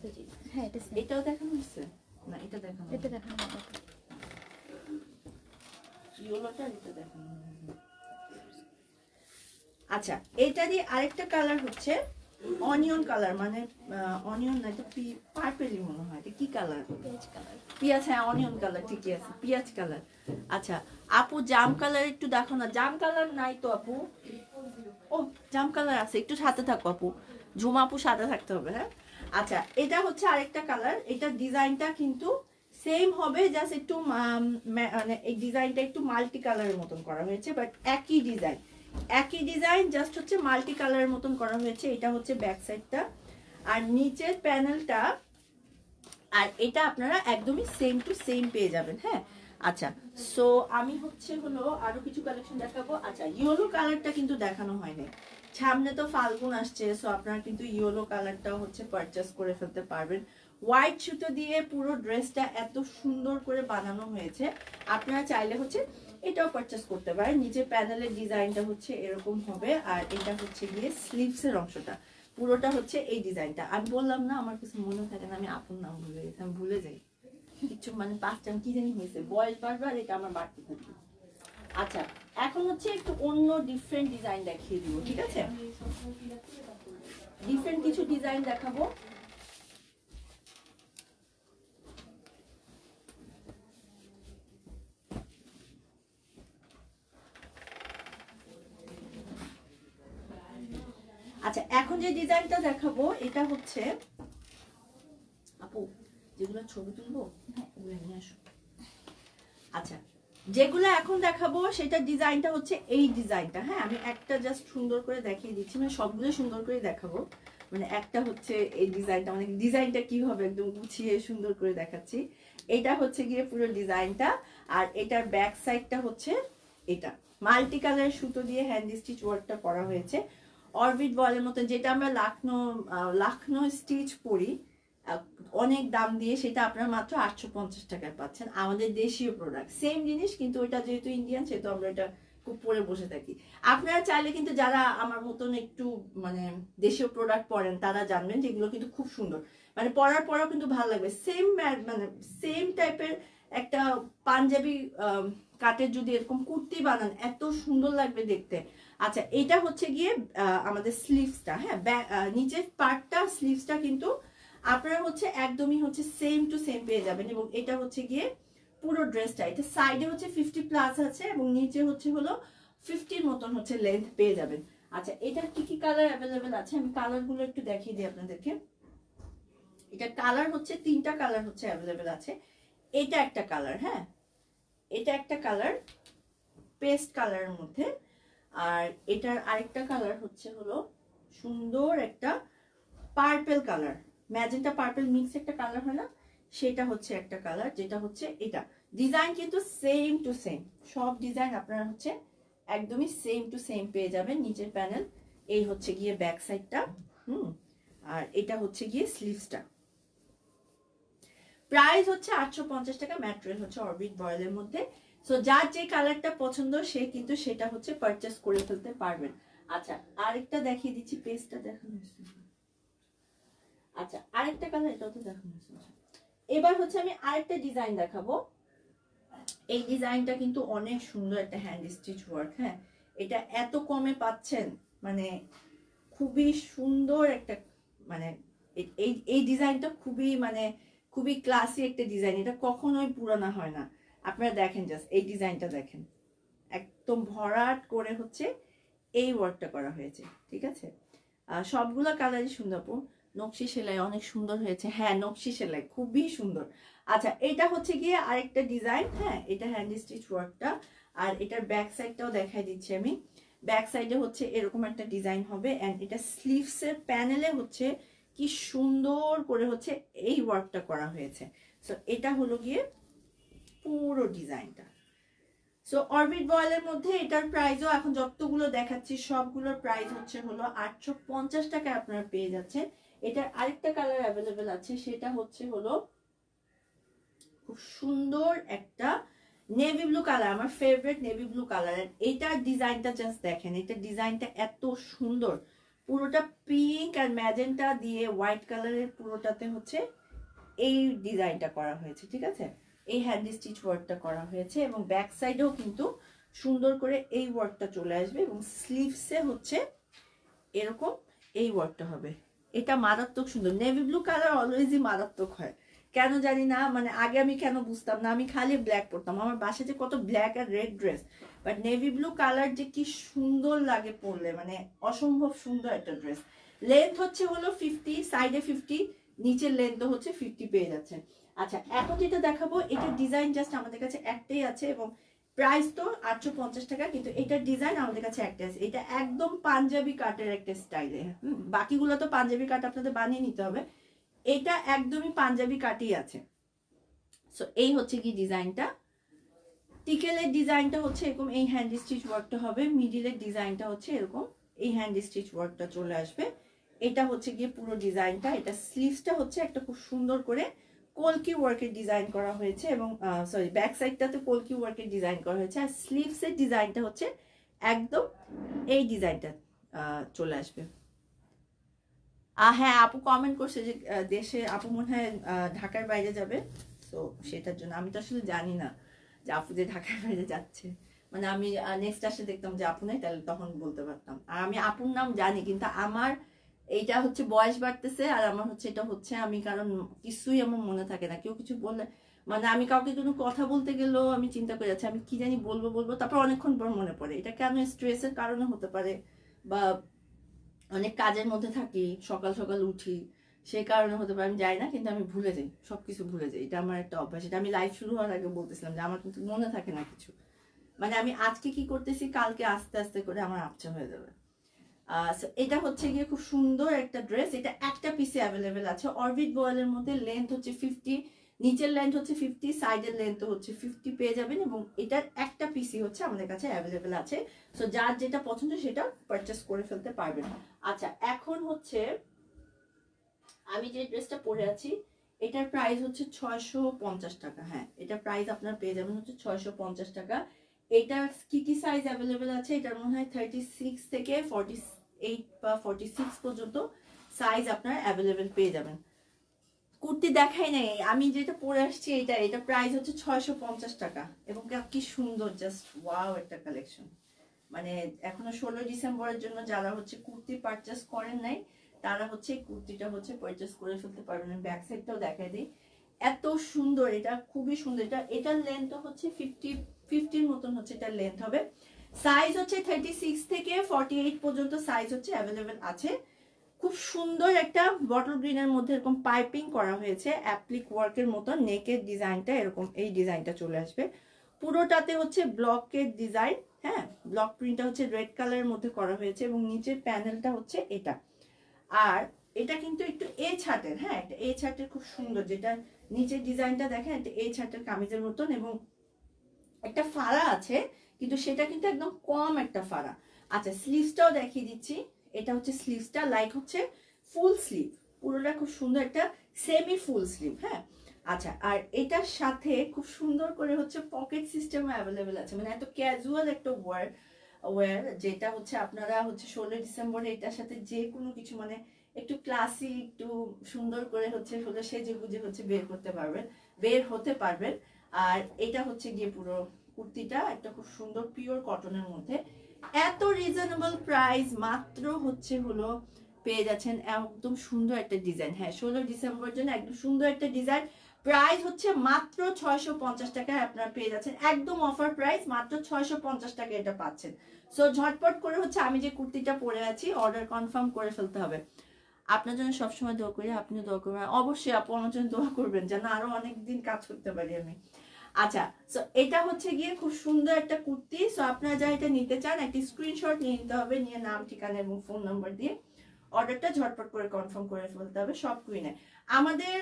হ্যাঁ এটা সেম। এটাও দেখানো হয়েছে না? এটা দেখানো, এটা দেখানো হবে, ইয়েলোটা এটা দেখানো। আচ্ছা, এটারই আরেকটা কালার হচ্ছে অনিয়ন কালার, মানে অনিয়ন না, এটা পার্পেলই মনে হয়। এটা কি কালার? পেজ কালার, পিঁয়াজ। হ্যাঁ অনিয়ন কালার, ঠিকই আছে, পিঁয়াজ কালার। আচ্ছা আপু, জাম কালার একটু দেখো না। জাম কালার নাই তো আপু? ও জাম কালার আছে, একটু সাথে থাকো আপু, ঝুমা আপু সাথে থাকতে হবে। হ্যাঁ আচ্ছা, এটা হচ্ছে আরেকটা কালার। এটা ডিজাইনটা কিন্তু সেম হবে, জাস্ট একটু মানে এই ডিজাইনটা একটু মাল্টি কালারের মতন করা হয়েছে, বাট একই ডিজাইন, একই ডিজাইন, জাস্ট হচ্ছে মাল্টি কালারের মতন করা হয়েছে। এটা হচ্ছে ব্যাক সাইডটা আর নিচের প্যানেলটা, আর এটা আপনারা একদমই সেম টু সেম পেয়ে যাবেন। হ্যাঁ আচ্ছা, সো আমি হচ্ছে হলো আরো কিছু কালেকশন দেখাবো। আচ্ছা, ইয়েলো কালারটা কিন্তু দেখানো হয়নি, সামনে তো ফাল্গুন আসছে, সো আপনারা কিন্তু ইয়েলো কালারটাও হচ্ছে পারচেস করে ফেলতে পারবেন। হোয়াইট সুতো দিয়ে পুরো ড্রেসটা এত সুন্দর করে বানানো হয়েছে, আপনারা চাইলে হচ্ছে এটাও পারচেস করতে পারেন। নিচে প্যানেলের ডিজাইনটা হচ্ছে এরকম হবে, আর এটা হচ্ছে গিয়ে স্লিভসের অংশটা, পুরোটা হচ্ছে এই ডিজাইনটা। আমি বললাম না আমার কিছু মনে থাকে না, আমি আপন নাম ভুলে গেছি, আমি ভুলে যাই কিছু, মানে পাঁচটা কি জানি হয়েছে, বয়স বারবার এটা আমার বাড়তে থাকে। আচ্ছা, এখন হচ্ছে একটু অন্য ডিফারেন্ট ডিজাইন দেখিয়ে দিব, ঠিক আছে? ডিফারেন্ট কিছু ডিজাইন দেখাবো। আচ্ছা, এখন যে ডিজাইনটা দেখাবো এটা হচ্ছে, আপু যেগুলো ছবি তুলবো হ্যাঁ ওগুলো নিয়ে আসো। আচ্ছা, যেগুলো এখন দেখাবো সেটা ডিজাইনটা হচ্ছে এই ডিজাইনটা। হ্যাঁ, আমি একটা জাস্ট সুন্দর করে দেখিয়ে দিচ্ছি, মানে সবগুলো সুন্দর করে দেখাবো। মানে একটা হচ্ছে এই ডিজাইনটা, মানে ডিজাইনটা কি হবে একদম গুছিয়ে সুন্দর করে দেখাচ্ছি। এটা হচ্ছে গিয়ে পুরো ডিজাইনটা, আর এটার ব্যাক সাইডটা হচ্ছে এটা মাল্টি কালার সুতো দিয়ে হ্যান্ড স্টিচ ওয়ার্কটা করা হয়েছে। অরবিট বলের মতো, যেটা আমরা লাখনো স্টিচ পরি অনেক দাম দিয়ে, সেটা আপনারা মাত্র 850 টাকায় পাচ্ছেন। আমাদের দেশীয় প্রোডাক্ট সেম জিনিস, কিন্তু ওইটা যেহেতু ইন্ডিয়ান সেহেতু আমরা এটা খুব পরে বসে থাকি। আপনারা চাইলে কিন্তু যারা আমার মতন একটু মানে দেশীয় প্রোডাক্ট পরেন তারা জানবেন যেগুলো কিন্তু খুব সুন্দর, মানে পরার পরেও কিন্তু ভালো লাগবে। সেম মানে সেম টাইপের একটা পাঞ্জাবি কাটের যদি এরকম কুর্তি বানান এত সুন্দর লাগবে দেখতে। আচ্ছা, এটা হচ্ছে গিয়ে আমাদের স্লিভসটা। হ্যাঁ, নিচের পার্টটা স্লিভসটা কিন্তু আপনারা হচ্ছে একদমই হচ্ছে সেম টু সেম পেয়ে যাবেন, এবং এটা হচ্ছে গিয়ে পুরো ড্রেসটা, এটা সাইডে হচ্ছে 50+ আছে এবং নিচে হচ্ছে হলো 50 মতন হচ্ছে লেন্থ পেয়ে যাবেন। আচ্ছা, এটা কি কি কালার অ্যাভেলেবেল আছে আমি কালারগুলো একটু দেখিয়ে দিই আপনাদেরকে। এটা কালার হচ্ছে 3টা কালার হচ্ছে অ্যাভেলেবেল আছে। এটা একটা কালার, হ্যাঁ এটা একটা কালার পেস্ট কালারের মধ্যে, আর এটার আরেকটা কালার হচ্ছে হলো সুন্দর একটা purple colour, magenta purple mix একটা কালার হয় না, সেটা হচ্ছে একটা কালার, যেটা হচ্ছে এটা। ডিজাইন কিন্তু সেম টু সেম, সব ডিজাইন আপনারা হচ্ছে একদমই সেম টু সেম পেয়ে যাবেন। নিচের প্যানেল, এই হচ্ছে গিয়ে ব্যাক সাইডটা, আর এটা হচ্ছে গিয়ে স্লিভসটা। প্রাইস হচ্ছে 850 টাকা, ম্যাটেরিয়াল হচ্ছে অরবিট বয়েলের মধ্যে। সো যার যে কালারটা পছন্দ সে কিন্তু সেটা হচ্ছে পারচেস করে ফেলতে পারবেন। আচ্ছা, আরেকটা দেখিয়ে দিচ্ছি, পেজটা দেখানো হয়েছে। আচ্ছা, আরেকটা কালার, এটাও তো দেখানো হয়েছে। এবার হচ্ছে আমি আরেকটা ডিজাইন দেখাবো। এই ডিজাইনটা কিন্তু অনেক সুন্দর একটা হ্যান্ড স্টিচ ওয়ার্ক। হ্যাঁ, এটা এত কমে পাচ্ছেন, মানে খুবই সুন্দর একটা, মানে এই এই ডিজাইনটা খুবই মানে খুবই ক্লাসি একটা ডিজাইন, এটা কখনোই পুরানো হয় না। আপনারা দেখেন জাস্ট এই ডিজাইনটা দেখেন, একদম ভরাট করে হচ্ছে এই ওয়ার্কটা করা হয়েছে, ঠিক আছে? সবগুলো কালারই সুন্দর, নকশি সেলাই অনেক সুন্দর হয়েছে। হ্যাঁ, নকশি সেলাই খুবই সুন্দর। আচ্ছা, এটা হচ্ছে গিয়ে আরেকটা ডিজাইন। হ্যাঁ, এটা হ্যান্ড স্টিচ ওয়ার্কটা, আর এটার ব্যাক সাইডটাও দেখাই দিচ্ছি আমি। ব্যাক সাইডে হচ্ছে এরকম একটা ডিজাইন হবে, এন্ড এটা স্লিভসের প্যানেলে হচ্ছে কি সুন্দর করে হচ্ছে এই ওয়ার্কটা করা হয়েছে। সো এটা হলো গিয়ে পুরো ডিজাইনটা। সো অরবিট বয়েলের মধ্যে এটার প্রাইসও এখন যতগুলো দেখাচ্ছি সবগুলোর প্রাইস হচ্ছে হলো 850 টাকায় আপনারা পেয়ে যাচ্ছেন। এটার আরেকটা কালার অ্যাভেলেবেল আছে, সেটা হচ্ছে হলো খুব সুন্দর একটা নেভি ব্লু কালার, আমার ফেভারিট নেভি ব্লু কালার। এটার ডিজাইনটা জাস্ট দেখেন, এটার ডিজাইনটা এত সুন্দর, পুরোটা পিঙ্ক আর ম্যাজেন্টা দিয়ে হোয়াইট কালারের পুরোটাতে হচ্ছে এই ডিজাইনটা করা হয়েছে, ঠিক আছে? এই হ্যান্ড স্টিচ ওয়ার্কটা করা হয়েছে, এবং ব্যাক সাইডেও কিন্তু সুন্দর করে এই ওয়ার্কটা চলে আসবে, এবং স্লিভসে হচ্ছে এরকম এই ওয়ার্কটা হবে। এটা মারাত্মক সুন্দর। নেভি ব্লু কালার অলওয়েজই মারাত্মক হয়, কেন জানি না, মানে আগে আমি কেন বুঝতাম না, আমি খালি ব্ল্যাক পরতাম, আমার বাসায় যে কত ব্ল্যাক আর red dress, but navy blue colour যে কি সুন্দর লাগে পরলে, মানে অসম্ভব সুন্দর একটা ড্রেস। লেন্থ হচ্ছে হলো 50, সাইডে 50, নিচের লেন্থ হচ্ছে 50 পেয়ে যাচ্ছেন। আচ্ছা, এখন যেটা দেখাবো এটা ডিজাইন জাস্ট আমাদের কাছে একটাই আছে, এবং প্রাইস তো 850 টাকা, কিন্তু এটার ডিজাইন আমাদের কাছে একটাই আছে। এটা একদম পাঞ্জাবি কাটের একটা স্টাইলে, বাকিগুলো তো পাঞ্জাবি কাট আপনাদের বানিয়ে নিতে হবে, এটা একদমই পাঞ্জাবি কাটই আছে। সো এই হচ্ছে কি ডিজাইনটা। টিকেলের ডিজাইনটা হচ্ছে এরকম, এই হ্যান্ড স্টিচ ওয়ার্কটা হবে। মিডিলের ডিজাইনটা হচ্ছে এরকম, এই হ্যান্ড স্টিচ ওয়ার্কটা চলে আসবে। এটা হচ্ছে গিয়ে পুরো ডিজাইনটা। এটা স্লিভসটা হচ্ছে একটা খুব সুন্দর করে কলকি ওয়ার্কের ডিজাইন করা হয়েছে এবং সরি ব্যাক সাইডটাতে কলকি ওয়ার্কের ডিজাইন করা হয়েছে, আর স্লিভসের ডিজাইনটা হচ্ছে একদম এই ডিজাইনটা চলে আসবে। হ্যাঁ, আপু কমেন্ট করছে যে দেশে, আপু মনে হয় ঢাকার বাইরে যাবে, তো সেটার জন্য আমি তো আসলে জানি না যে আপু যে ঢাকার বাইরে যাচ্ছে, মানে আমি নেক্সট আসে দেখতাম যে আপু নাই, তাহলে তখন বলতে পারতাম। আর আমি আপুর নাম জানি, কিন্তু আমার এইটা হচ্ছে বয়স বাড়তেছে, আর আমার হচ্ছে এটা হচ্ছে আমি, কারণ কিছুই আমার মনে থাকে না, কেউ কিছু বললে মানে আমি কাউকে কোনো কথা বলতে গেলেও আমি চিন্তা করে যাচ্ছি আমি কি জানি বলবো বলবো, তারপর অনেকক্ষণ পর মনে পড়ে। এটা কেন স্ট্রেসের কারণে হতে পারে, বা অনেক কাজের মধ্যে থাকি, সকাল সকাল উঠি, সেই কারণে হতে পারে, আমি যাই না, কিন্তু আমি ভুলে যাই, সবকিছু ভুলে যাই। এটা আমার একটা অভ্যাস, এটা আমি লাইভ শুরু হওয়ার আগে বলতেছিলাম যে আমার কিন্তু মনে থাকে না কিছু, মানে আমি আজকে কি করতেছি কালকে আস্তে আস্তে করে আমার আবছা হয়ে যাবে। এটা হচ্ছে গিয়ে খুব সুন্দর একটা ড্রেস, এটা একটা পিসে অ্যাভেলেবেল আছে। অরবিট বয়েলের মধ্যে লেন্থ হচ্ছে 50, নিচের লেন্থ হচ্ছে 50, সাইডের লেন্থ হচ্ছে 50 পেয়ে যাবেন, এবং এটার একটা পিসি হচ্ছে আমাদের কাছে অ্যাভেলেবেল আছে। সো যার যেটা পছন্দ সেটা পারচেস করে ফেলতে পারবেন। আচ্ছা, এখন হচ্ছে আমি যে ড্রেসটা পরে আছি এটার প্রাইস হচ্ছে 650 টাকা। হ্যাঁ, এটার প্রাইস আপনার পেয়ে যাবেন হচ্ছে 650 টাকা। এটার কি কি সাইজ অ্যাভেলেবেল আছে, এটার মনে হয় 36 থেকে 48 বা 46 পর্যন্ত সাইজ আপনার অ্যাভেলেবেল পেয়ে যাবেন। কুর্তি দেখাই নাই, আমি যেটা পরে আসছি এটা প্রাইস হচ্ছে 650 টাকা, এবং কি সুন্দর, জাস্ট ওয়াও একটা কালেকশন। মানে এখনো 16 ডিসেম্বরের জন্য যারা হচ্ছে কুর্তি পারচেস করেন নাই, তারা হচ্ছে কুর্তিটা হচ্ছে পারচেস করে ফেলতে পারবেন। ব্যাক সাইডটাও দেখাই দিই, এত সুন্দর, এটা খুবই সুন্দর। এটার লেন্থ হচ্ছে 50 মতন হচ্ছে এটার লেন্থ হবে। সাইজ হচ্ছে 36 থেকে 48 পর্যন্ত সাইজ হচ্ছে অ্যাভেলেবেল আছে। খুব সুন্দর একটা বটল গ্রিনের মধ্যে এরকম পাইপিং করা হয়েছে, অ্যাপ্লিক ওয়ার্কের মতো, নেকের ডিজাইনটা এরকম, এই ডিজাইনটা চলে আসবে। পুরোটাতে হচ্ছে ব্লকের ডিজাইন, হ্যাঁ, ব্লক প্রিন্টটা হচ্ছে রেড কালারের মধ্যে করা হয়েছে, এবং নিচের প্যানেলটা হচ্ছে এটা। আর এটা কিন্তু একটু এ ছাটের, হ্যাঁ, একটা এ ছাটের, খুব সুন্দর, যেটা নিচের ডিজাইনটা দেখেন একটা এ ছাটের কামিজের মতন, এবং একটা ফাড়া আছে, কিন্তু সেটা কিন্তু একদম কম একটা ফাড়া। আচ্ছা, স্লিভসটাও দেখিয়ে দিচ্ছি। এটা হচ্ছে স্লিভসটা, লাইক হচ্ছে ফুল স্লিভ, পুরোটা খুব সুন্দর একটা সেমি ফুল স্লিভ। হ্যাঁ, আচ্ছা, আর এটার সাথে খুব সুন্দর করে হচ্ছে পকেট সিস্টেম অ্যাভেলেবেল আছে, মানে এত ক্যাজুয়াল একটা ওয়্যার, যেটা হচ্ছে আপনারা হচ্ছে 16 ডিসেম্বরে এটার সাথে যে কোনো কিছু, মানে একটু ক্লাসি, একটু সুন্দর করে হচ্ছে হলো সেজে গুজে হচ্ছে বের হতে পারবেন। আর এটা হচ্ছে গিয়ে পুরো কুর্তিটা একটা খুব সুন্দর পিওর কটনের মধ্যে, এত রিজনেবল প্রাইস, মাত্র হচ্ছে হলো পেয়ে যাচ্ছেন একদম সুন্দর একটা ডিজাইন। হ্যাঁ, 16 ডিসেম্বর জন্য একদম সুন্দর একটা ডিজাইন, প্রাইস হচ্ছে মাত্র 650 টাকায় আপনারা পেয়ে যাচ্ছেন, একদম অফার প্রাইস, মাত্র 650 টাকা এটা পাচ্ছেন। সো ঝটপট করে হচ্ছে আমি যে কুর্তিটা পরে আছি অর্ডার কনফার্ম করে ফেলতে হবে। আপনার জন্য সবসময় দোয়া করি, আপনিও দোয়া করবেন, অবশ্যই আপু আমার জন্য দোয়া করবেন যেন আরো অনেকদিন কাজ করতে পারি আমি। আচ্ছা, সো এটা হচ্ছে গিয়ে খুব সুন্দর একটা কুর্তি। সো আপনারা যারা এটা নিতে চান একটি স্ক্রিনশট নিয়ে নিতে হবে, নিয়ে নাম, ঠিকানা এবং ফোন নাম্বার দিয়ে অর্ডারটা ঝটপট করে কনফার্ম করে ফেলতে হবে সব কুইনে। আমাদের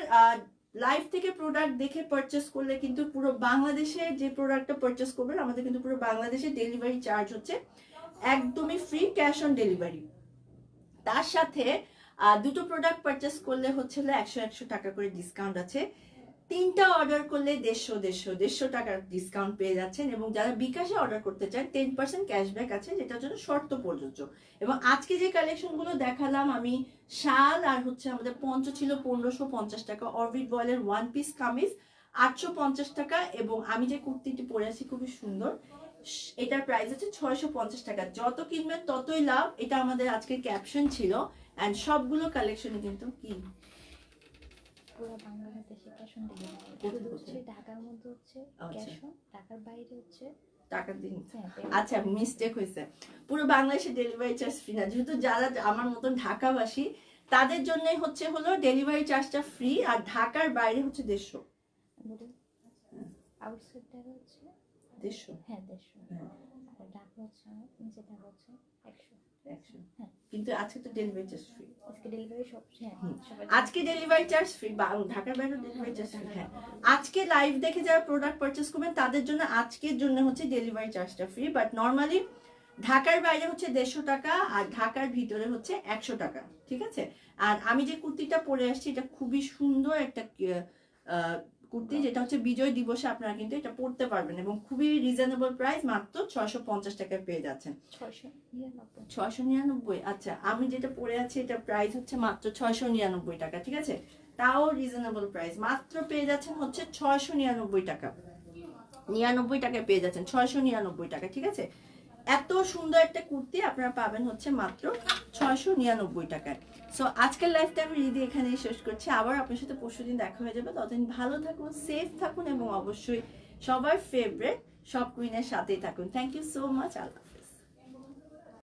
লাইভ থেকে প্রোডাক্ট দেখে পারচেস করলে কিন্তু পুরো বাংলাদেশে যে প্রোডাক্টটা পারচেস করবেন, আমাদের কিন্তু পুরো বাংলাদেশে ডেলিভারি চার্জ হচ্ছে একদমই ফ্রি, ক্যাশ অন ডেলিভারি। তার সাথে দুটো প্রোডাক্ট পারচেস করলে হচ্ছে 100 টাকা করে ডিসকাউন্ট আছে। 3টা অর্ডার করলে 150 টাকার ডিসকাউন্ট পেয়ে যাচ্ছেন, এবং যারা বিকাশে অর্ডার করতে চান 10% ক্যাশব্যাক আছে, যেটার জন্য শর্ত প্রযোজ্য। এবং আজকে যে কালেকশন গুলো দেখালাম আমি, শাল আর হচ্ছে আমাদের পঞ্চ ছিল 1550 টাকা, অরবিট বয়েলের ওয়ান পিস কামিজ 850 টাকা, এবং আমি যে কুর্তিটি পরে আছি খুবই সুন্দর, এটার প্রাইস হচ্ছে 650 টাকা। যত কিনবেন ততই লাভ, এটা আমাদের আজকের ক্যাপশন ছিল। এন্ড সবগুলো কালেকশনে কিন্তু কি পুরো বাংলাদেশে ক্যাশ অন ডেলিভারি, শুধু হচ্ছে ঢাকার মধ্যে হচ্ছে ক্যাশ অন, ঢাকার বাইরে হচ্ছে টাকা দিন। আচ্ছা, মিস্টেক হয়েছে, পুরো বাংলাদেশে ডেলিভারি চার্জ ফ্রি না, যেহেতু যারা আমার মতন ঢাকাবাসী তাদের জন্য হচ্ছে হলো ডেলিভারি চার্জটা ফ্রি, আর ঢাকার বাইরে হচ্ছে 150। আউটসাইড ঢাকা হচ্ছে 150, হ্যাঁ 150, আর ঢাকা হচ্ছে নিচে ঢাকা হচ্ছে 100। হ্যাঁ, কিন্তু আজকে তো ডেলিভারি চার্জ ফ্রি, আজকে ডেলিভারি সব, হ্যাঁ আজকে ডেলিভারি চার্জ ফ্রি, ঢাকার বাইরে ডেলিভারি চার্জ ফ্রি। হ্যাঁ, আজকে লাইভ দেখে যারা প্রোডাক্ট পারচেস করবেন তাদের জন্য আজকের জন্য হচ্ছে ডেলিভারি চার্জটা ফ্রি, বাট নর্মালি ঢাকার বাইরে হচ্ছে 150 টাকা, আর ঢাকার ভিতরে হচ্ছে 100 টাকা, ঠিক আছে। আর আমি যে কুর্তিটা পরে আসছি এটা খুবই সুন্দর একটা কুর্তি, যেটা হচ্ছে বিজয় দিবসে আপনারা কিন্তু এটা পরতে পারবেন এবং খুবই রিজনেবল প্রাইস, মাত্র 650 টাকায় পেয়ে যাচ্ছেন। 699। আচ্ছা, আমি যেটা পরে আছি এটা প্রাইস হচ্ছে মাত্র 699 টাকা, ঠিক আছে? তাও রিজনেবল প্রাইস, মাত্র পেয়ে যাচ্ছেন হচ্ছে 699 টাকা, 99 টাকায় পেয়ে যাচ্ছেন, 699 টাকা, ঠিক আছে? এত সুন্দর একটা কুর্তি আপনারা পাবেন হচ্ছে মাত্র 699 টাকায়। সো আজকের লাইফটা আমি রিদি এখানেই শেষ করছি, আবার আপনার সাথে পরশুদিন দেখা হয়ে যাবে। ততদিন ভালো থাকুন, সেফ থাকুন এবং অবশ্যই সবার ফেভারিট শপ কুইনের সাথেই থাকুন। Thank you so much. Allah.